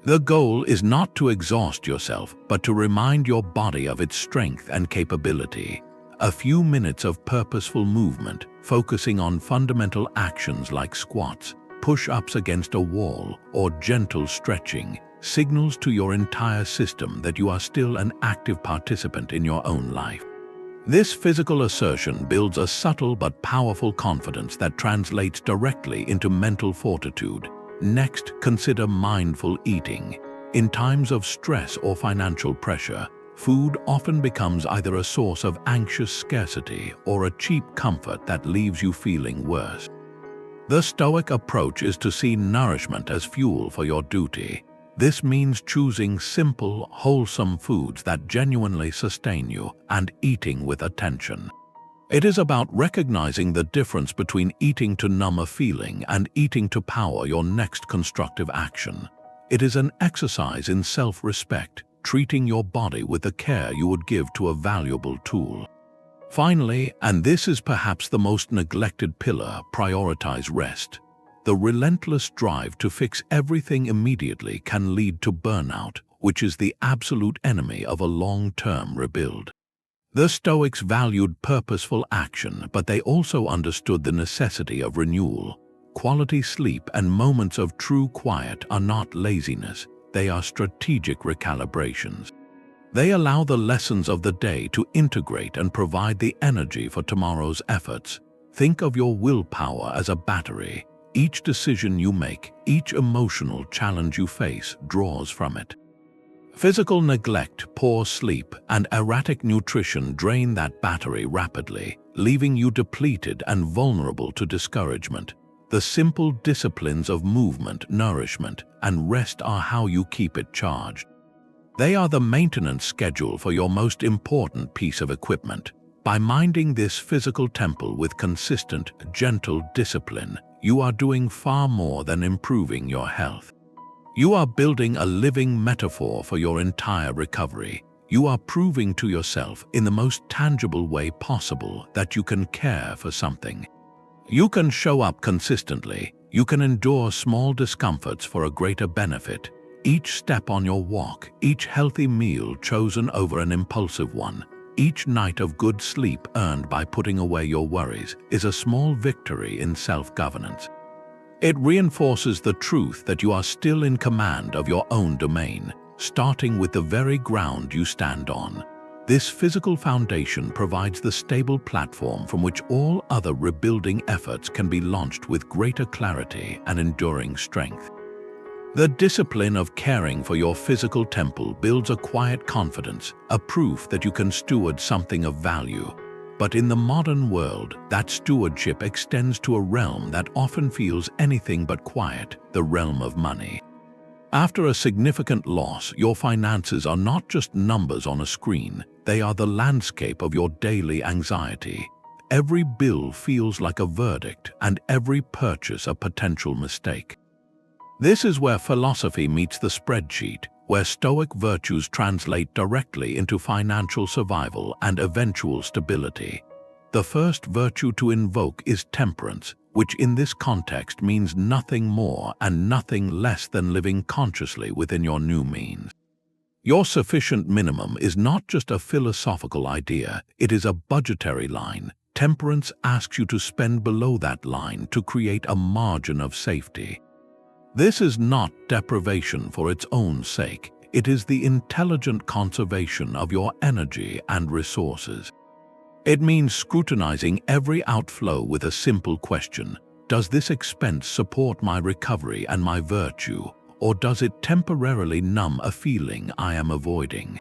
The goal is not to exhaust yourself, but to remind your body of its strength and capability. A few minutes of purposeful movement, focusing on fundamental actions like squats, push-ups against a wall, or gentle stretching, signals to your entire system that you are still an active participant in your own life. This physical assertion builds a subtle but powerful confidence that translates directly into mental fortitude. Next, consider mindful eating. In times of stress or financial pressure, food often becomes either a source of anxious scarcity or a cheap comfort that leaves you feeling worse. The Stoic approach is to see nourishment as fuel for your duty. This means choosing simple, wholesome foods that genuinely sustain you and eating with attention. It is about recognizing the difference between eating to numb a feeling and eating to power your next constructive action. It is an exercise in self-respect, treating your body with the care you would give to a valuable tool. Finally, and this is perhaps the most neglected pillar, prioritize rest. The relentless drive to fix everything immediately can lead to burnout, which is the absolute enemy of a long-term rebuild. The Stoics valued purposeful action, but they also understood the necessity of renewal. Quality sleep and moments of true quiet are not laziness, they are strategic recalibrations. They allow the lessons of the day to integrate and provide the energy for tomorrow's efforts. Think of your willpower as a battery. Each decision you make, each emotional challenge you face, draws from it. Physical neglect, poor sleep, and erratic nutrition drain that battery rapidly, leaving you depleted and vulnerable to discouragement. The simple disciplines of movement, nourishment, and rest are how you keep it charged. They are the maintenance schedule for your most important piece of equipment. By minding this physical temple with consistent, gentle discipline, you are doing far more than improving your health. You are building a living metaphor for your entire recovery. You are proving to yourself in the most tangible way possible that you can care for something. You can show up consistently. You can endure small discomforts for a greater benefit. Each step on your walk, each healthy meal chosen over an impulsive one, each night of good sleep earned by putting away your worries is a small victory in self-governance. It reinforces the truth that you are still in command of your own domain, starting with the very ground you stand on. This physical foundation provides the stable platform from which all other rebuilding efforts can be launched with greater clarity and enduring strength. The discipline of caring for your physical temple builds a quiet confidence, a proof that you can steward something of value. But in the modern world, that stewardship extends to a realm that often feels anything but quiet, the realm of money. After a significant loss, your finances are not just numbers on a screen, they are the landscape of your daily anxiety. Every bill feels like a verdict, and every purchase a potential mistake. This is where philosophy meets the spreadsheet, where Stoic virtues translate directly into financial survival and eventual stability. The first virtue to invoke is temperance, which in this context means nothing more and nothing less than living consciously within your new means. Your sufficient minimum is not just a philosophical idea, it is a budgetary line. Temperance asks you to spend below that line to create a margin of safety. This is not deprivation for its own sake, it is the intelligent conservation of your energy and resources. It means scrutinizing every outflow with a simple question: does this expense support my recovery and my virtue, or does it temporarily numb a feeling I am avoiding?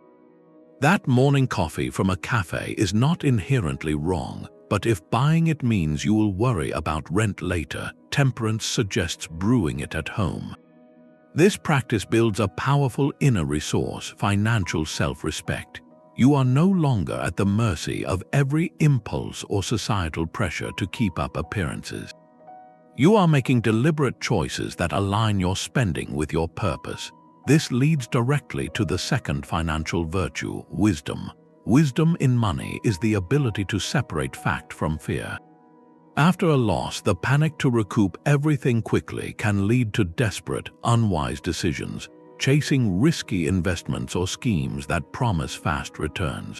That morning coffee from a cafe is not inherently wrong, but if buying it means you will worry about rent later, temperance suggests brewing it at home. This practice builds a powerful inner resource, financial self-respect. You are no longer at the mercy of every impulse or societal pressure to keep up appearances. You are making deliberate choices that align your spending with your purpose. This leads directly to the second financial virtue, wisdom. Wisdom in money is the ability to separate fact from fear. After a loss, the panic to recoup everything quickly can lead to desperate, unwise decisions, chasing risky investments or schemes that promise fast returns.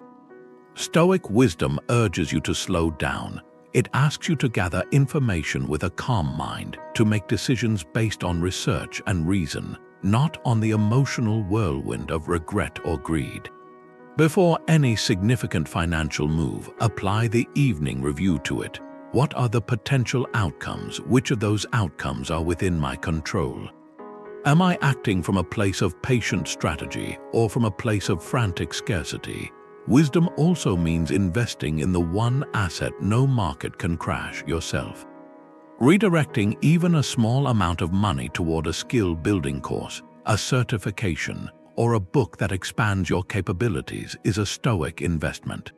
Stoic wisdom urges you to slow down. It asks you to gather information with a calm mind, to make decisions based on research and reason, not on the emotional whirlwind of regret or greed. Before any significant financial move, apply the evening review to it. What are the potential outcomes? Which of those outcomes are within my control? Am I acting from a place of patient strategy or from a place of frantic scarcity? Wisdom also means investing in the one asset no market can crash: yourself. Redirecting even a small amount of money toward a skill-building course, a certification, or a book that expands your capabilities is a Stoic investment.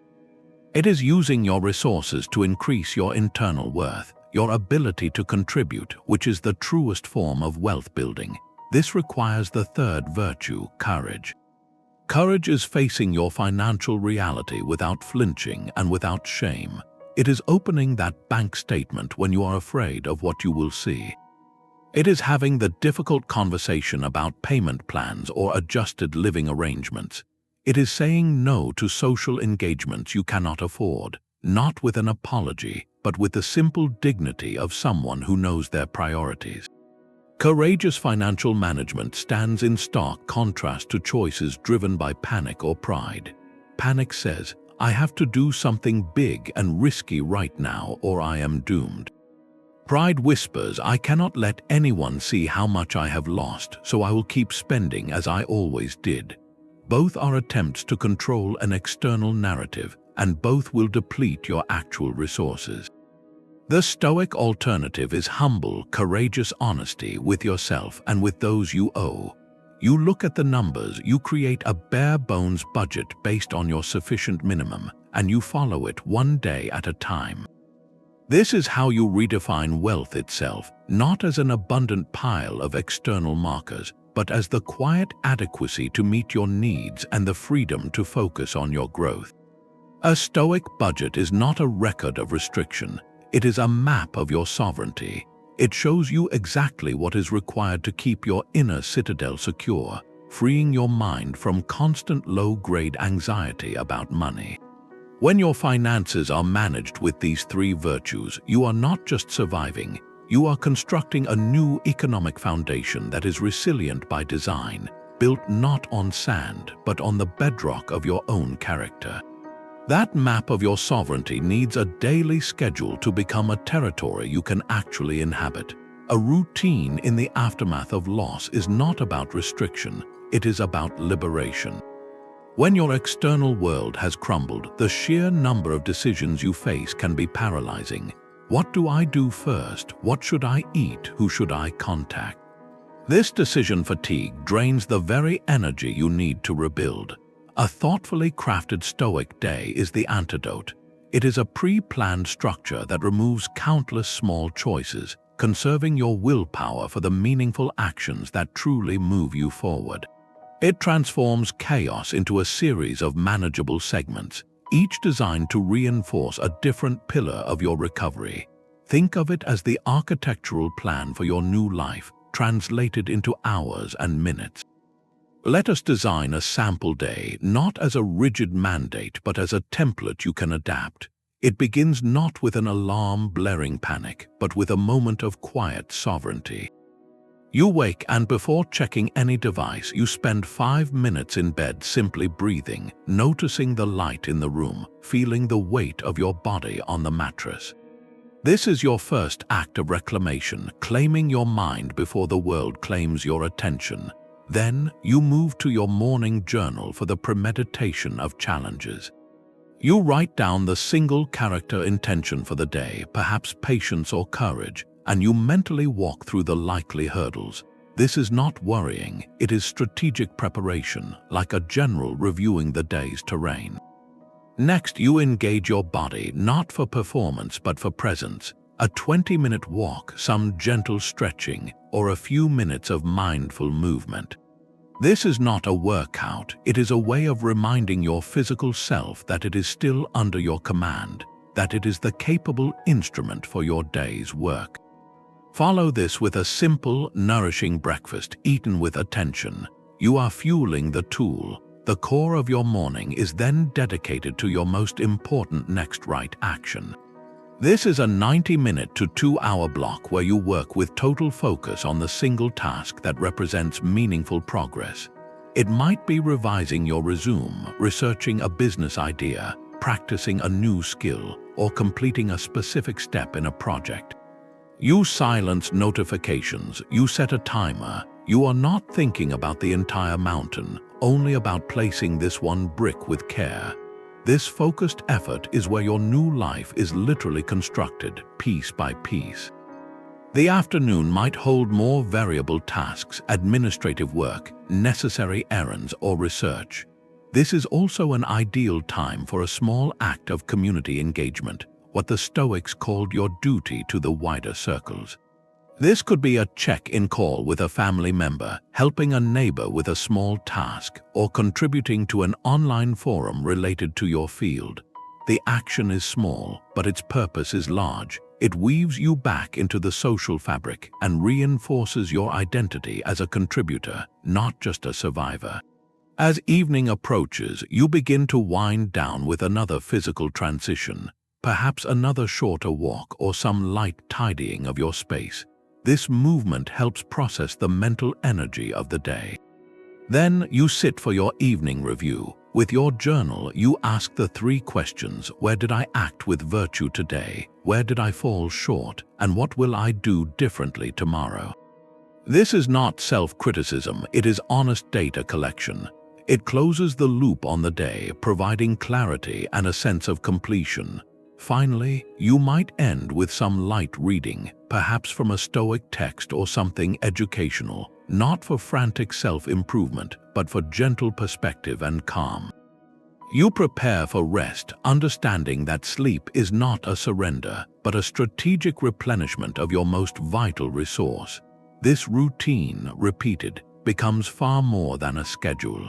It is using your resources to increase your internal worth, your ability to contribute, which is the truest form of wealth building. This requires the third virtue, courage. Courage is facing your financial reality without flinching and without shame. It is opening that bank statement when you are afraid of what you will see. It is having the difficult conversation about payment plans or adjusted living arrangements. It is saying no to social engagements you cannot afford, not with an apology, but with the simple dignity of someone who knows their priorities. Courageous financial management stands in stark contrast to choices driven by panic or pride. Panic says, "I have to do something big and risky right now or I am doomed." Pride whispers, "I cannot let anyone see how much I have lost, so I will keep spending as I always did." Both are attempts to control an external narrative, and both will deplete your actual resources. The Stoic alternative is humble, courageous honesty with yourself and with those you owe. You look at the numbers, you create a bare-bones budget based on your sufficient minimum, and you follow it one day at a time. This is how you redefine wealth itself, not as an abundant pile of external markers, but as the quiet adequacy to meet your needs and the freedom to focus on your growth. A Stoic budget is not a record of restriction. It is a map of your sovereignty. It shows you exactly what is required to keep your inner citadel secure, freeing your mind from constant low-grade anxiety about money. When your finances are managed with these three virtues, you are not just surviving, you are constructing a new economic foundation that is resilient by design, built not on sand, but on the bedrock of your own character. That map of your sovereignty needs a daily schedule to become a territory you can actually inhabit. A routine in the aftermath of loss is not about restriction, it is about liberation. When your external world has crumbled, the sheer number of decisions you face can be paralyzing. What do I do first? What should I eat? Who should I contact? This decision fatigue drains the very energy you need to rebuild. A thoughtfully crafted Stoic day is the antidote. It is a pre-planned structure that removes countless small choices, conserving your willpower for the meaningful actions that truly move you forward. It transforms chaos into a series of manageable segments, each designed to reinforce a different pillar of your recovery. Think of it as the architectural plan for your new life, translated into hours and minutes. Let us design a sample day, not as a rigid mandate, but as a template you can adapt. It begins not with an alarm blaring panic, but with a moment of quiet sovereignty. You wake, and before checking any device, you spend 5 minutes in bed simply breathing, noticing the light in the room, feeling the weight of your body on the mattress. This is your first act of reclamation, claiming your mind before the world claims your attention. Then, you move to your morning journal for the premeditation of challenges. You write down the single character intention for the day, perhaps patience or courage, and you mentally walk through the likely hurdles. This is not worrying, it is strategic preparation, like a general reviewing the day's terrain. Next, you engage your body, not for performance but for presence. A 20-minute walk, some gentle stretching, or a few minutes of mindful movement. This is not a workout, it is a way of reminding your physical self that it is still under your command, that it is the capable instrument for your day's work. Follow this with a simple, nourishing breakfast eaten with attention. You are fueling the tool. The core of your morning is then dedicated to your most important next right action. This is a 90-minute to 2-hour block where you work with total focus on the single task that represents meaningful progress. It might be revising your resume, researching a business idea, practicing a new skill, or completing a specific step in a project. You silence notifications, you set a timer, You are not thinking about the entire mountain, only about placing this one brick with care. This focused effort is where your new life is literally constructed, piece by piece. The afternoon might hold more variable tasks, administrative work, necessary errands, or research. This is also an ideal time for a small act of community engagement, what the Stoics called your duty to the wider circles. This could be a check-in call with a family member, helping a neighbor with a small task, or contributing to an online forum related to your field. The action is small, but its purpose is large. It weaves you back into the social fabric and reinforces your identity as a contributor, not just a survivor. As evening approaches, you begin to wind down with another physical transition, perhaps another shorter walk or some light tidying of your space. This movement helps process the mental energy of the day. Then you sit for your evening review. With your journal, you ask the 3 questions: where did I act with virtue today? Where did I fall short? And what will I do differently tomorrow? This is not self-criticism, it is honest data collection. It closes the loop on the day, providing clarity and a sense of completion. Finally, you might end with some light reading, perhaps from a Stoic text or something educational, not for frantic self-improvement, but for gentle perspective and calm. You prepare for rest, understanding that sleep is not a surrender, but a strategic replenishment of your most vital resource. This routine, repeated, becomes far more than a schedule.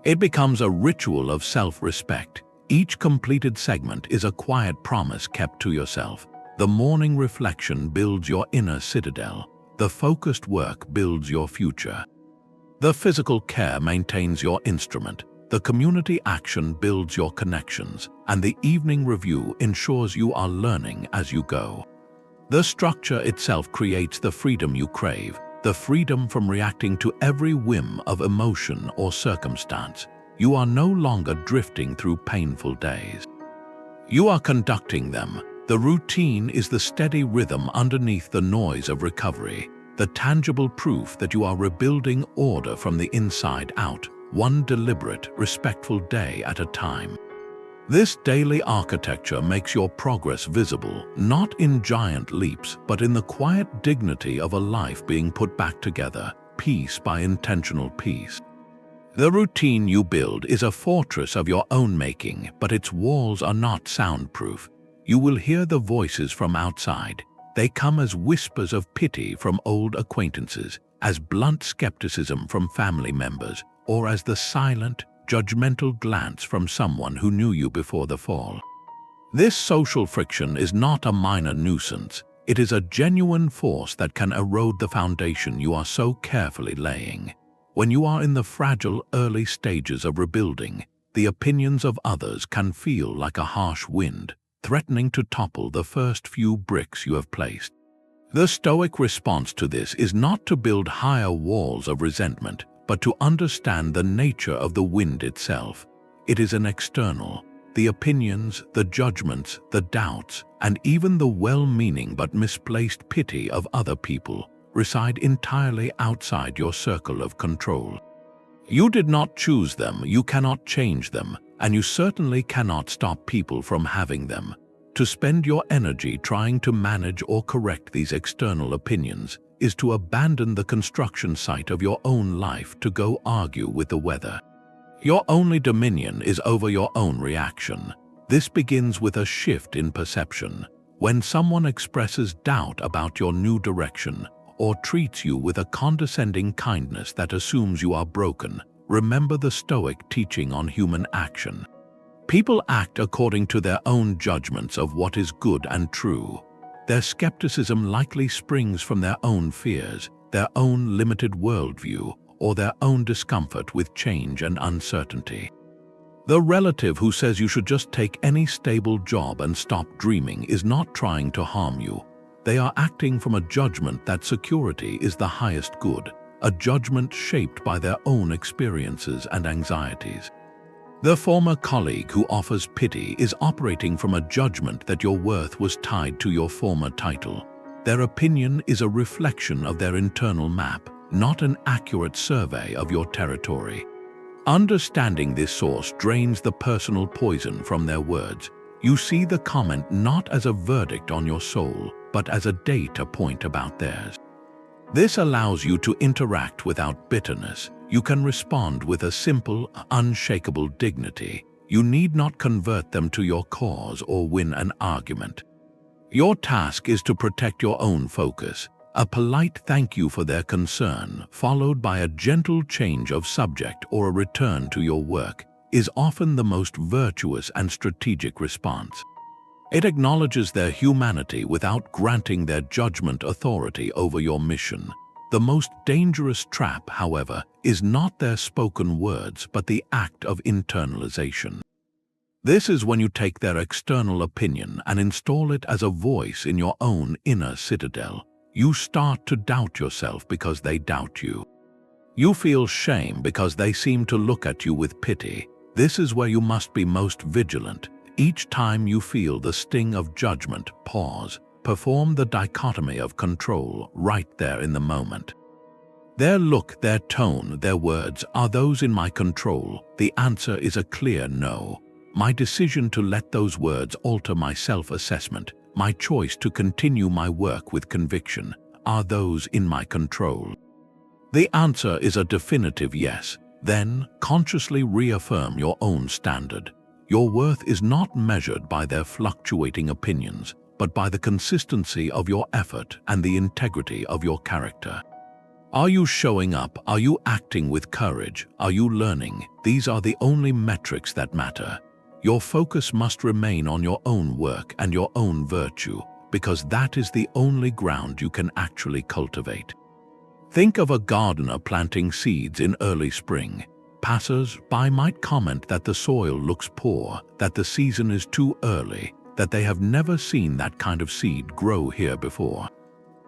It becomes a ritual of self-respect. Each completed segment is a quiet promise kept to yourself. The morning reflection builds your inner citadel. The focused work builds your future. The physical care maintains your instrument. The community action builds your connections, and the evening review ensures you are learning as you go. The structure itself creates the freedom you crave, the freedom from reacting to every whim of emotion or circumstance. You are no longer drifting through painful days. You are conducting them. The routine is the steady rhythm underneath the noise of recovery, the tangible proof that you are rebuilding order from the inside out, one deliberate, respectful day at a time. This daily architecture makes your progress visible, not in giant leaps, but in the quiet dignity of a life being put back together, piece by intentional piece. The routine you build is a fortress of your own making, but its walls are not soundproof. You will hear the voices from outside. They come as whispers of pity from old acquaintances, as blunt skepticism from family members, or as the silent, judgmental glance from someone who knew you before the fall. This social friction is not a minor nuisance. It is a genuine force that can erode the foundation you are so carefully laying. When you are in the fragile early stages of rebuilding, the opinions of others can feel like a harsh wind, threatening to topple the first few bricks you have placed. The Stoic response to this is not to build higher walls of resentment, but to understand the nature of the wind itself. It is an external. The opinions, the judgments, the doubts, and even the well-meaning but misplaced pity of other people reside entirely outside your circle of control. You did not choose them, you cannot change them, and you certainly cannot stop people from having them. To spend your energy trying to manage or correct these external opinions is to abandon the construction site of your own life to go argue with the weather. Your only dominion is over your own reaction. This begins with a shift in perception. When someone expresses doubt about your new direction, or treats you with a condescending kindness that assumes you are broken, remember the Stoic teaching on human action. People act according to their own judgments of what is good and true. Their skepticism likely springs from their own fears, their own limited worldview, or their own discomfort with change and uncertainty. The relative who says you should just take any stable job and stop dreaming is not trying to harm you. They are acting from a judgment that security is the highest good, a judgment shaped by their own experiences and anxieties. The former colleague who offers pity is operating from a judgment that your worth was tied to your former title. Their opinion is a reflection of their internal map, not an accurate survey of your territory. Understanding this source drains the personal poison from their words. You see the comment not as a verdict on your soul, but as a data point about theirs. This allows you to interact without bitterness. You can respond with a simple, unshakable dignity. You need not convert them to your cause or win an argument. Your task is to protect your own focus. A polite thank you for their concern, followed by a gentle change of subject or a return to your work, is often the most virtuous and strategic response. It acknowledges their humanity without granting their judgment authority over your mission. The most dangerous trap, however, is not their spoken words but the act of internalization. This is when you take their external opinion and install it as a voice in your own inner citadel. You start to doubt yourself because they doubt you. You feel shame because they seem to look at you with pity. This is where you must be most vigilant. Each time you feel the sting of judgment, pause. Perform the dichotomy of control right there in the moment. Their look, their tone, their words, are those in my control? The answer is a clear no. My decision to let those words alter my self-assessment, my choice to continue my work with conviction, are those in my control? The answer is a definitive yes. Then, consciously reaffirm your own standard. Your worth is not measured by their fluctuating opinions, but by the consistency of your effort and the integrity of your character. Are you showing up? Are you acting with courage? Are you learning? These are the only metrics that matter. Your focus must remain on your own work and your own virtue, because that is the only ground you can actually cultivate. Think of a gardener planting seeds in early spring. Passers-by might comment that the soil looks poor, that the season is too early, that they have never seen that kind of seed grow here before.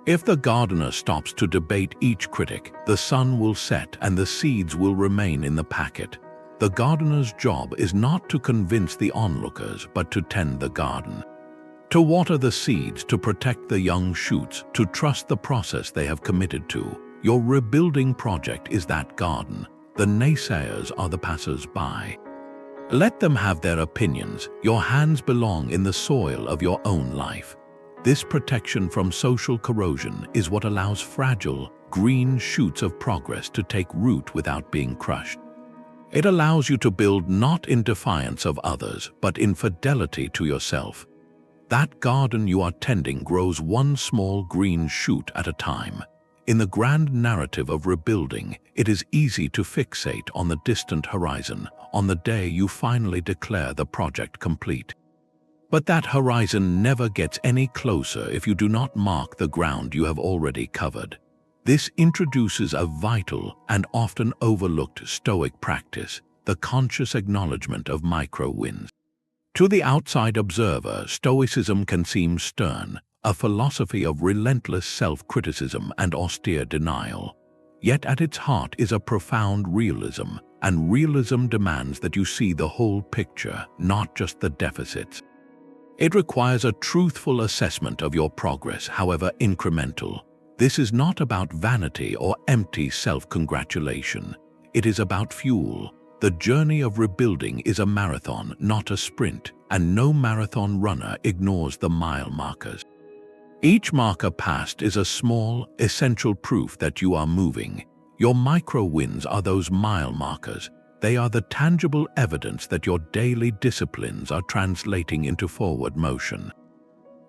If the gardener stops to debate each critic, the sun will set and the seeds will remain in the packet. The gardener's job is not to convince the onlookers, but to tend the garden. To water the seeds, to protect the young shoots, to trust the process they have committed to. Your rebuilding project is that garden. The naysayers are the passers-by. Let them have their opinions. Your hands belong in the soil of your own life. This protection from social corrosion is what allows fragile, green shoots of progress to take root without being crushed. It allows you to build not in defiance of others, but in fidelity to yourself. That garden you are tending grows one small green shoot at a time. In the grand narrative of rebuilding, it is easy to fixate on the distant horizon, on the day you finally declare the project complete. But that horizon never gets any closer if you do not mark the ground you have already covered. This introduces a vital and often overlooked Stoic practice, the conscious acknowledgement of micro-wins. To the outside observer, Stoicism can seem stern, a philosophy of relentless self-criticism and austere denial. Yet at its heart is a profound realism, and realism demands that you see the whole picture, not just the deficits. It requires a truthful assessment of your progress, however incremental. This is not about vanity or empty self-congratulation. It is about fuel. The journey of rebuilding is a marathon, not a sprint, and no marathon runner ignores the mile markers. Each marker passed is a small, essential proof that you are moving. Your micro-wins are those mile markers. They are the tangible evidence that your daily disciplines are translating into forward motion.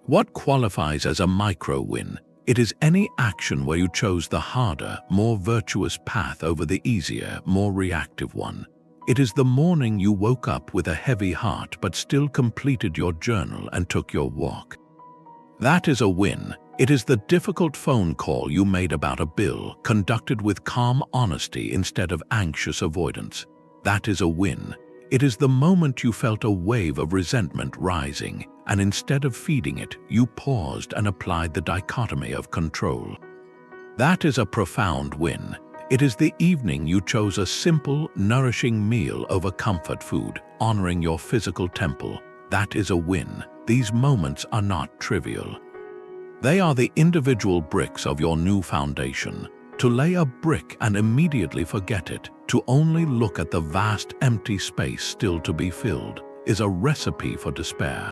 What qualifies as a micro-win? It is any action where you chose the harder, more virtuous path over the easier, more reactive one. It is the morning you woke up with a heavy heart but still completed your journal and took your walk. That is a win. It is the difficult phone call you made about a bill, conducted with calm honesty instead of anxious avoidance. That is a win. It is the moment you felt a wave of resentment rising, and instead of feeding it, you paused and applied the dichotomy of control. That is a profound win. It is the evening you chose a simple, nourishing meal over comfort food, honoring your physical temple. That is a win. These moments are not trivial. They are the individual bricks of your new foundation. To lay a brick and immediately forget it, to only look at the vast empty space still to be filled, is a recipe for despair.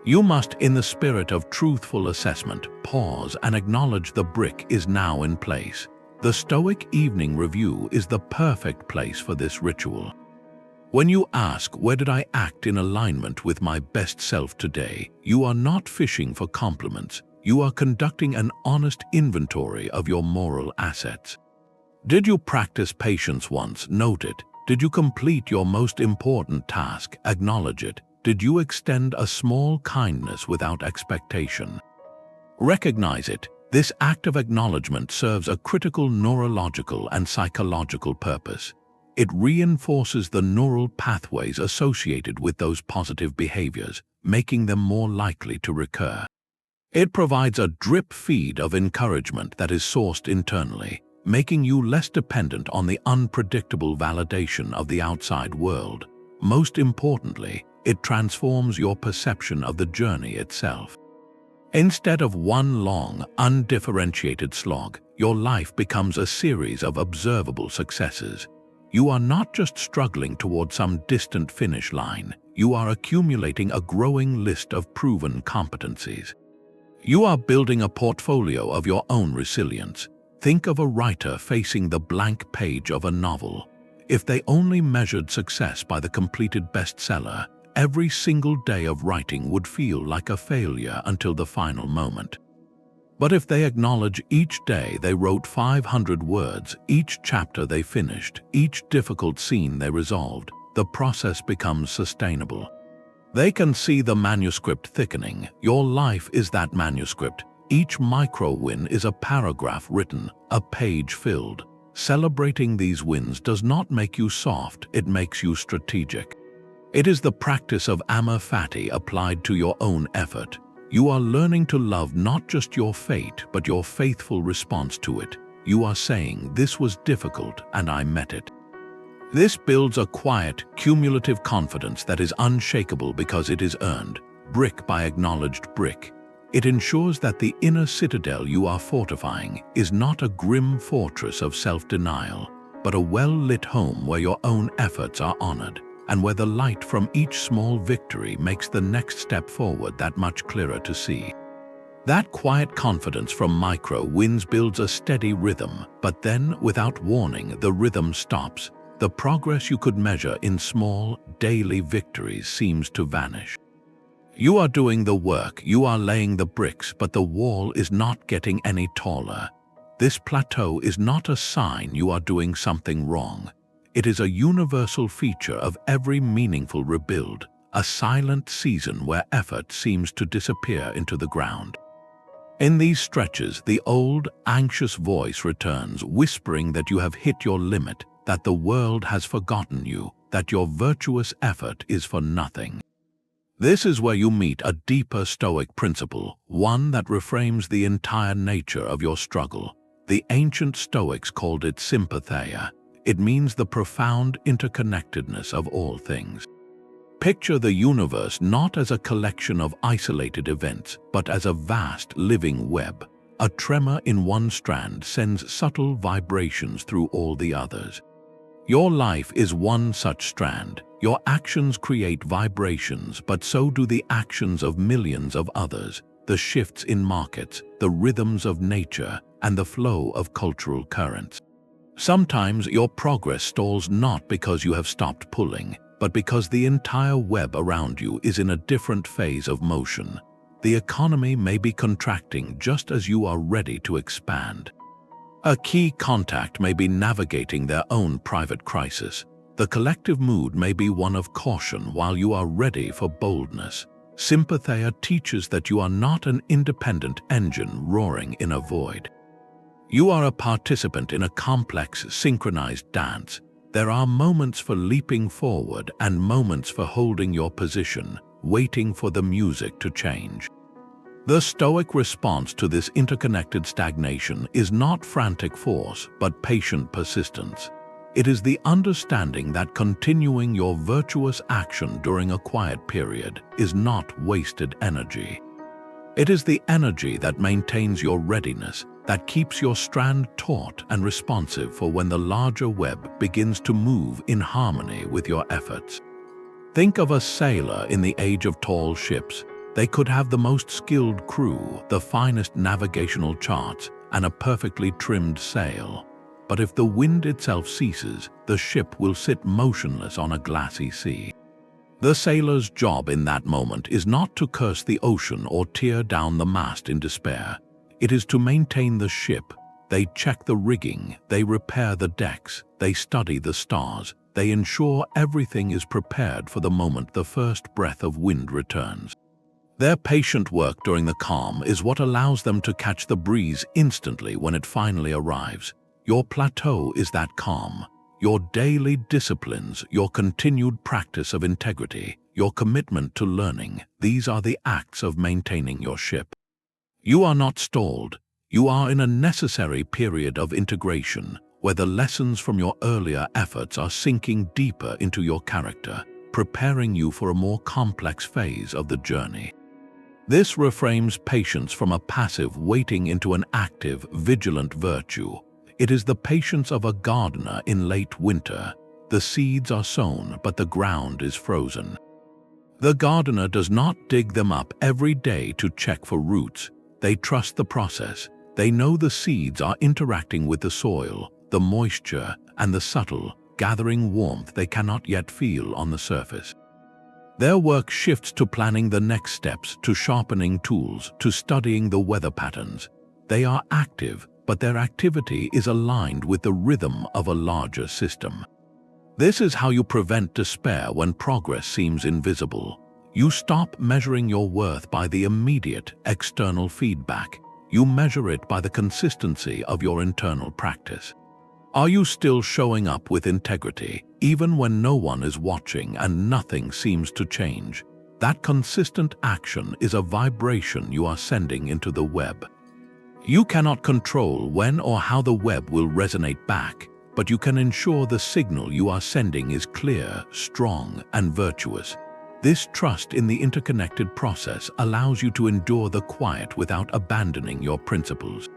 You must, in the spirit of truthful assessment, pause and acknowledge the brick is now in place. The Stoic evening review is the perfect place for this ritual. When you ask, where did I act in alignment with my best self today, you are not fishing for compliments. You are conducting an honest inventory of your moral assets. Did you practice patience once? Note it. Did you complete your most important task? Acknowledge it. Did you extend a small kindness without expectation? Recognize it. This act of acknowledgement serves a critical neurological and psychological purpose. It reinforces the neural pathways associated with those positive behaviors, making them more likely to recur. It provides a drip feed of encouragement that is sourced internally, making you less dependent on the unpredictable validation of the outside world. Most importantly, it transforms your perception of the journey itself. Instead of one long, undifferentiated slog, your life becomes a series of observable successes. You are not just struggling toward some distant finish line, you are accumulating a growing list of proven competencies. You are building a portfolio of your own resilience. Think of a writer facing the blank page of a novel. If they only measured success by the completed bestseller, every single day of writing would feel like a failure until the final moment. But if they acknowledge each day they wrote 500 words, each chapter they finished, each difficult scene they resolved, the process becomes sustainable. They can see the manuscript thickening. Your life is that manuscript. Each micro-win is a paragraph written, a page filled. Celebrating these wins does not make you soft, it makes you strategic. It is the practice of Amor Fati applied to your own effort. You are learning to love not just your fate, but your faithful response to it. You are saying, this was difficult and I met it. This builds a quiet, cumulative confidence that is unshakable because it is earned, brick by acknowledged brick. It ensures that the inner citadel you are fortifying is not a grim fortress of self-denial, but a well-lit home where your own efforts are honored, and where the light from each small victory makes the next step forward that much clearer to see. That quiet confidence from micro-wins builds a steady rhythm, but then, without warning, the rhythm stops. The progress you could measure in small, daily victories seems to vanish. You are doing the work, you are laying the bricks, but the wall is not getting any taller. This plateau is not a sign you are doing something wrong. It is a universal feature of every meaningful rebuild, a silent season where effort seems to disappear into the ground. In these stretches, the old, anxious voice returns, whispering that you have hit your limit, that the world has forgotten you, that your virtuous effort is for nothing. This is where you meet a deeper Stoic principle, one that reframes the entire nature of your struggle. The ancient Stoics called it sympatheia. It means the profound interconnectedness of all things. Picture the universe not as a collection of isolated events, but as a vast living web. A tremor in one strand sends subtle vibrations through all the others. Your life is one such strand. Your actions create vibrations, but so do the actions of millions of others, the shifts in markets, the rhythms of nature, and the flow of cultural currents. Sometimes your progress stalls not because you have stopped pulling, but because the entire web around you is in a different phase of motion. The economy may be contracting just as you are ready to expand. A key contact may be navigating their own private crisis. The collective mood may be one of caution while you are ready for boldness. Sympatheia teaches that you are not an independent engine roaring in a void. You are a participant in a complex, synchronized dance. There are moments for leaping forward and moments for holding your position, waiting for the music to change. The Stoic response to this interconnected stagnation is not frantic force, but patient persistence. It is the understanding that continuing your virtuous action during a quiet period is not wasted energy. It is the energy that maintains your readiness, that keeps your strand taut and responsive for when the larger web begins to move in harmony with your efforts. Think of a sailor in the age of tall ships. They could have the most skilled crew, the finest navigational charts, and a perfectly trimmed sail. But if the wind itself ceases, the ship will sit motionless on a glassy sea. The sailor's job in that moment is not to curse the ocean or tear down the mast in despair. It is to maintain the ship. They check the rigging, they repair the decks, they study the stars, they ensure everything is prepared for the moment the first breath of wind returns. Their patient work during the calm is what allows them to catch the breeze instantly when it finally arrives. Your plateau is that calm. Your daily disciplines, your continued practice of integrity, your commitment to learning, these are the acts of maintaining your ship. You are not stalled. You are in a necessary period of integration, where the lessons from your earlier efforts are sinking deeper into your character, preparing you for a more complex phase of the journey. This reframes patience from a passive waiting into an active, vigilant virtue. It is the patience of a gardener in late winter. The seeds are sown, but the ground is frozen. The gardener does not dig them up every day to check for roots. They trust the process. They know the seeds are interacting with the soil, the moisture, and the subtle, gathering warmth they cannot yet feel on the surface. Their work shifts to planning the next steps, to sharpening tools, to studying the weather patterns. They are active, but their activity is aligned with the rhythm of a larger system. This is how you prevent despair when progress seems invisible. You stop measuring your worth by the immediate external feedback. You measure it by the consistency of your internal practice. Are you still showing up with integrity, even when no one is watching and nothing seems to change? That consistent action is a vibration you are sending into the web. You cannot control when or how the web will resonate back, but you can ensure the signal you are sending is clear, strong, and virtuous. This trust in the interconnected process allows you to endure the quiet without abandoning your principles.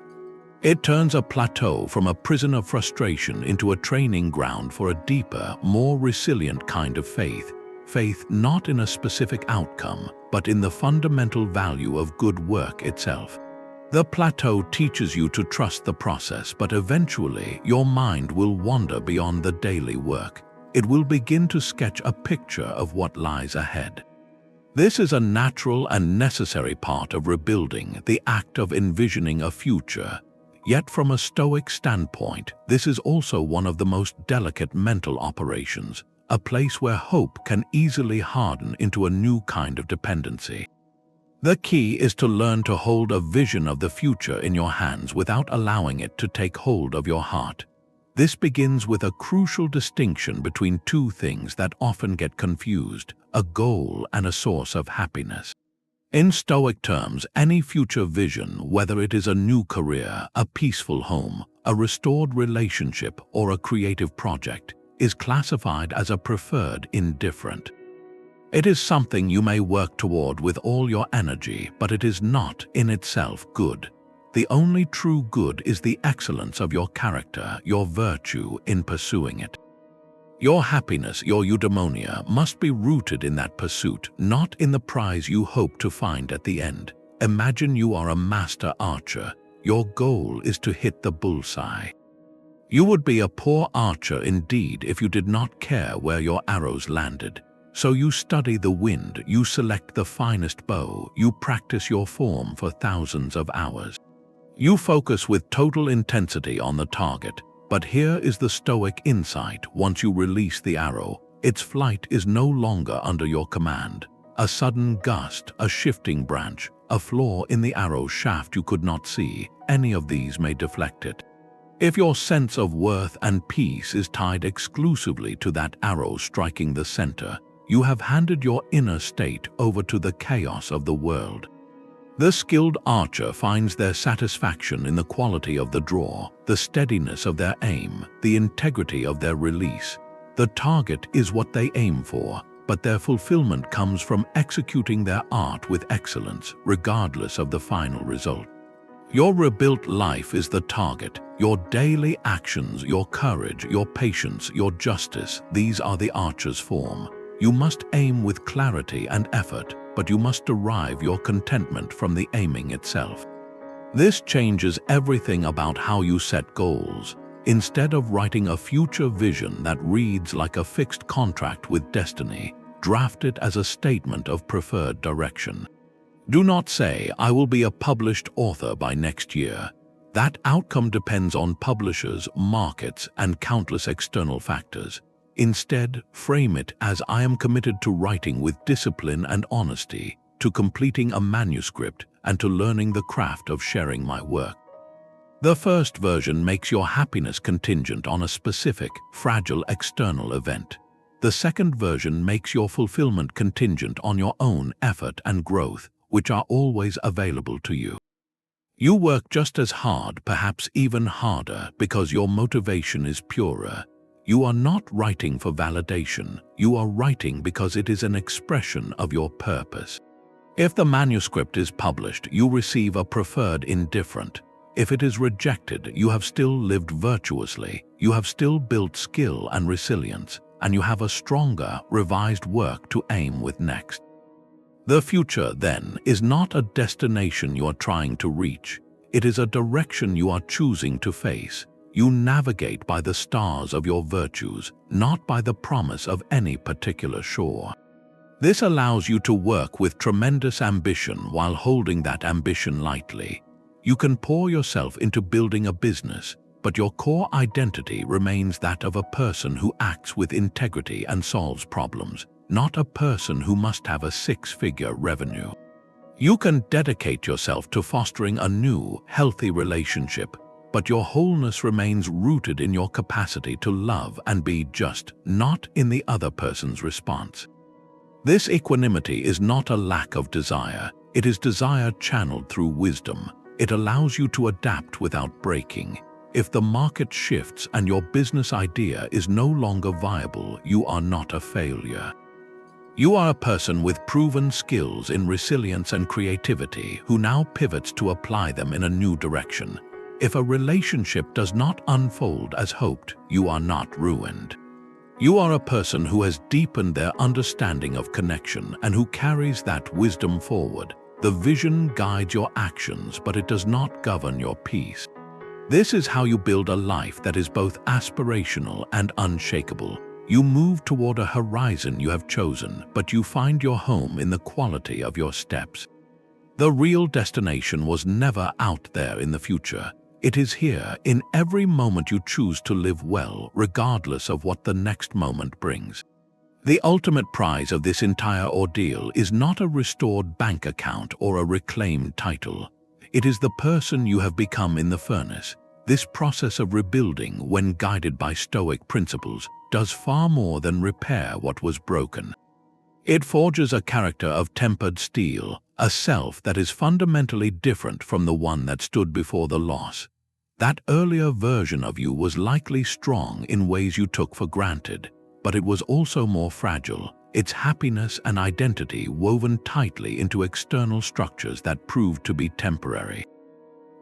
It turns a plateau from a prison of frustration into a training ground for a deeper, more resilient kind of faith. Faith not in a specific outcome, but in the fundamental value of good work itself. The plateau teaches you to trust the process, but eventually your mind will wander beyond the daily work. It will begin to sketch a picture of what lies ahead. This is a natural and necessary part of rebuilding, the act of envisioning a future. Yet from a Stoic standpoint, this is also one of the most delicate mental operations, a place where hope can easily harden into a new kind of dependency. The key is to learn to hold a vision of the future in your hands without allowing it to take hold of your heart. This begins with a crucial distinction between two things that often get confused: a goal and a source of happiness. In Stoic terms, any future vision, whether it is a new career, a peaceful home, a restored relationship, or a creative project, is classified as a preferred indifferent. It is something you may work toward with all your energy, but it is not in itself good. The only true good is the excellence of your character, your virtue in pursuing it. Your happiness, your eudaimonia, must be rooted in that pursuit, not in the prize you hope to find at the end. Imagine you are a master archer. Your goal is to hit the bullseye. You would be a poor archer indeed if you did not care where your arrows landed. So you study the wind, you select the finest bow, you practice your form for thousands of hours. You focus with total intensity on the target. But here is the Stoic insight: once you release the arrow, its flight is no longer under your command. A sudden gust, a shifting branch, a flaw in the arrow shaft you could not see, any of these may deflect it. If your sense of worth and peace is tied exclusively to that arrow striking the center, you have handed your inner state over to the chaos of the world. The skilled archer finds their satisfaction in the quality of the draw, the steadiness of their aim, the integrity of their release. The target is what they aim for, but their fulfillment comes from executing their art with excellence, regardless of the final result. Your rebuilt life is the target. Your daily actions, your courage, your patience, your justice, these are the archer's form. You must aim with clarity and effort, but you must derive your contentment from the aiming itself. This changes everything about how you set goals. Instead of writing a future vision that reads like a fixed contract with destiny, draft it as a statement of preferred direction. Do not say, "I will be a published author by next year." That outcome depends on publishers, markets, and countless external factors. Instead, frame it as, "I am committed to writing with discipline and honesty, to completing a manuscript, and to learning the craft of sharing my work." The first version makes your happiness contingent on a specific, fragile external event. The second version makes your fulfillment contingent on your own effort and growth, which are always available to you. You work just as hard, perhaps even harder, because your motivation is purer. You are not writing for validation. You are writing because it is an expression of your purpose. If the manuscript is published, you receive a preferred indifferent. If it is rejected, you have still lived virtuously. You have still built skill and resilience, and you have a stronger, revised work to aim with next. The future, then, is not a destination you are trying to reach. It is a direction you are choosing to face. You navigate by the stars of your virtues, not by the promise of any particular shore. This allows you to work with tremendous ambition while holding that ambition lightly. You can pour yourself into building a business, but your core identity remains that of a person who acts with integrity and solves problems, not a person who must have a six-figure revenue. You can dedicate yourself to fostering a new, healthy relationship, but your wholeness remains rooted in your capacity to love and be just, not in the other person's response. This equanimity is not a lack of desire. It is desire channeled through wisdom. It allows you to adapt without breaking. If the market shifts and your business idea is no longer viable, you are not a failure. You are a person with proven skills in resilience and creativity who now pivots to apply them in a new direction. If a relationship does not unfold as hoped, you are not ruined. You are a person who has deepened their understanding of connection and who carries that wisdom forward. The vision guides your actions, but it does not govern your peace. This is how you build a life that is both aspirational and unshakable. You move toward a horizon you have chosen, but you find your home in the quality of your steps. The real destination was never out there in the future. It is here, in every moment you choose to live well, regardless of what the next moment brings. The ultimate prize of this entire ordeal is not a restored bank account or a reclaimed title. It is the person you have become in the furnace. This process of rebuilding, when guided by Stoic principles, does far more than repair what was broken. It forges a character of tempered steel, a self that is fundamentally different from the one that stood before the loss. That earlier version of you was likely strong in ways you took for granted, but it was also more fragile, its happiness and identity woven tightly into external structures that proved to be temporary.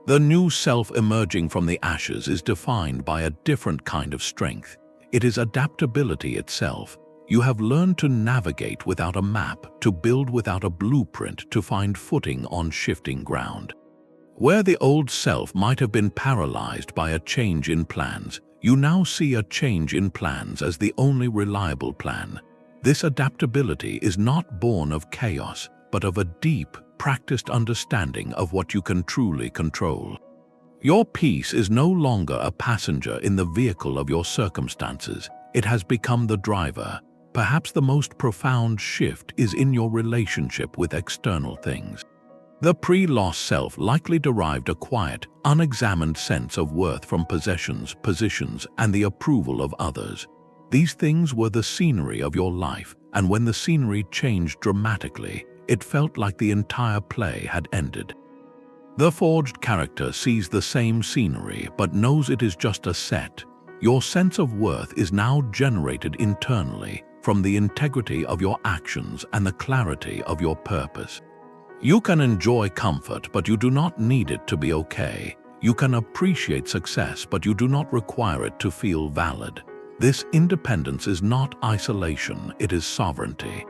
The new self emerging from the ashes is defined by a different kind of strength. It is adaptability itself. You have learned to navigate without a map, to build without a blueprint, to find footing on shifting ground. Where the old self might have been paralyzed by a change in plans, you now see a change in plans as the only reliable plan. This adaptability is not born of chaos, but of a deep, practiced understanding of what you can truly control. Your peace is no longer a passenger in the vehicle of your circumstances. It has become the driver. Perhaps the most profound shift is in your relationship with external things. The pre-loss self likely derived a quiet, unexamined sense of worth from possessions, positions, and the approval of others. These things were the scenery of your life, and when the scenery changed dramatically, it felt like the entire play had ended. The forged character sees the same scenery but knows it is just a set. Your sense of worth is now generated internally from the integrity of your actions and the clarity of your purpose. You can enjoy comfort, but you do not need it to be okay. You can appreciate success, but you do not require it to feel valid. This independence is not isolation, it is sovereignty.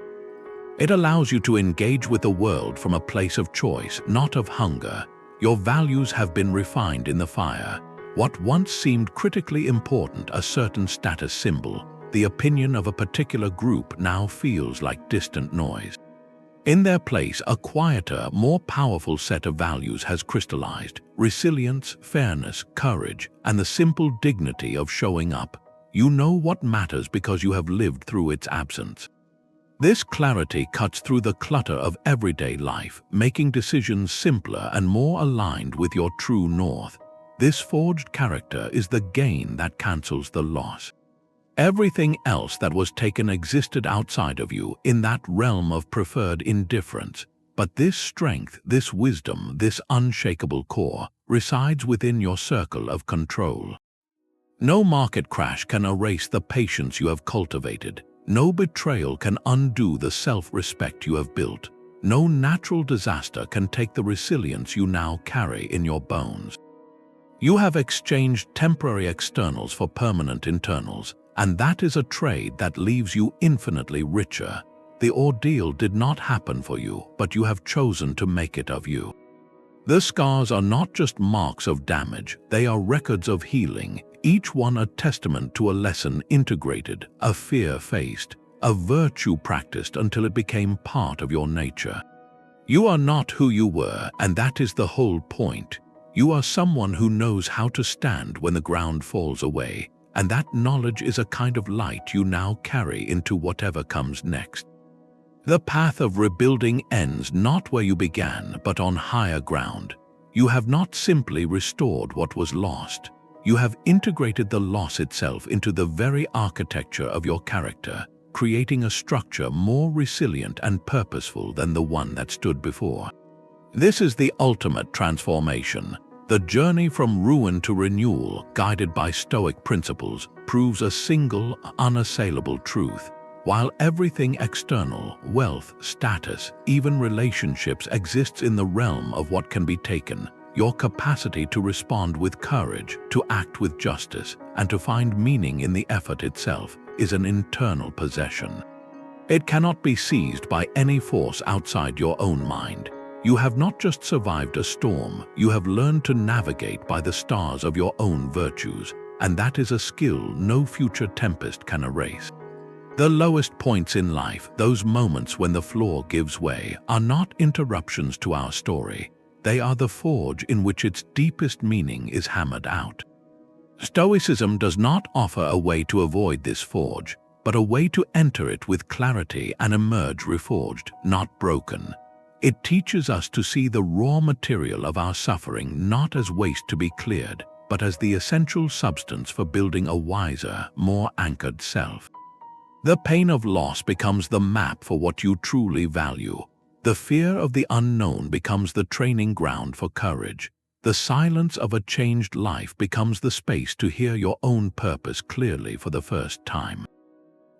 It allows you to engage with the world from a place of choice, not of hunger. Your values have been refined in the fire. What once seemed critically important, a certain status symbol, the opinion of a particular group, now feels like distant noise. In their place, a quieter, more powerful set of values has crystallized: resilience, fairness, courage, and the simple dignity of showing up. You know what matters because you have lived through its absence. This clarity cuts through the clutter of everyday life, making decisions simpler and more aligned with your true north. This forged character is the gain that cancels the loss. Everything else that was taken existed outside of you, in that realm of preferred indifference. But this strength, this wisdom, this unshakable core resides within your circle of control. No market crash can erase the patience you have cultivated. No betrayal can undo the self-respect you have built. No natural disaster can take the resilience you now carry in your bones. You have exchanged temporary externals for permanent internals, and that is a trade that leaves you infinitely richer. The ordeal did not happen for you, but you have chosen to make it of you. The scars are not just marks of damage, they are records of healing, each one a testament to a lesson integrated, a fear faced, a virtue practiced until it became part of your nature. You are not who you were, and that is the whole point. You are someone who knows how to stand when the ground falls away, and that knowledge is a kind of light you now carry into whatever comes next. The path of rebuilding ends not where you began, but on higher ground. You have not simply restored what was lost. You have integrated the loss itself into the very architecture of your character, creating a structure more resilient and purposeful than the one that stood before. This is the ultimate transformation. The journey from ruin to renewal, guided by Stoic principles, proves a single, unassailable truth. While everything external, wealth, status, even relationships exists in the realm of what can be taken, your capacity to respond with courage, to act with justice, and to find meaning in the effort itself is an internal possession. It cannot be seized by any force outside your own mind. You have not just survived a storm, you have learned to navigate by the stars of your own virtues, and that is a skill no future tempest can erase. The lowest points in life, those moments when the floor gives way, are not interruptions to our story. They are the forge in which its deepest meaning is hammered out. Stoicism does not offer a way to avoid this forge, but a way to enter it with clarity and emerge reforged, not broken. It teaches us to see the raw material of our suffering not as waste to be cleared, but as the essential substance for building a wiser, more anchored self. The pain of loss becomes the map for what you truly value. The fear of the unknown becomes the training ground for courage. The silence of a changed life becomes the space to hear your own purpose clearly for the first time.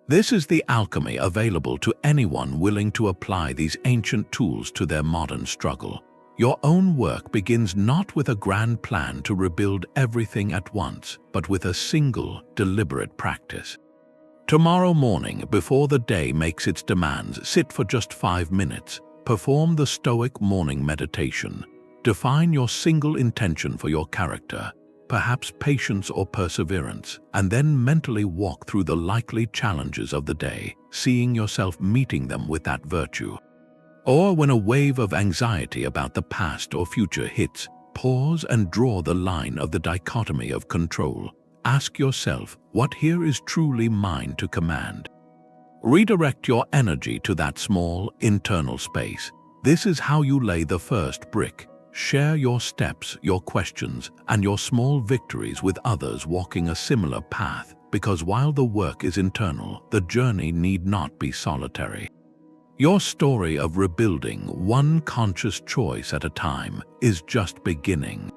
This is the alchemy available to anyone willing to apply these ancient tools to their modern struggle. Your own work begins not with a grand plan to rebuild everything at once, but with a single, deliberate practice. Tomorrow morning, before the day makes its demands, sit for just 5 minutes. Perform the Stoic morning meditation. Define your single intention for your character, perhaps patience or perseverance, and then mentally walk through the likely challenges of the day, seeing yourself meeting them with that virtue. Or when a wave of anxiety about the past or future hits, pause and draw the line of the dichotomy of control. Ask yourself, what here is truly mine to command? Redirect your energy to that small, internal space. This is how you lay the first brick. Share your steps, your questions, and your small victories with others walking a similar path, because while the work is internal, the journey need not be solitary. Your story of rebuilding, one conscious choice at a time, is just beginning.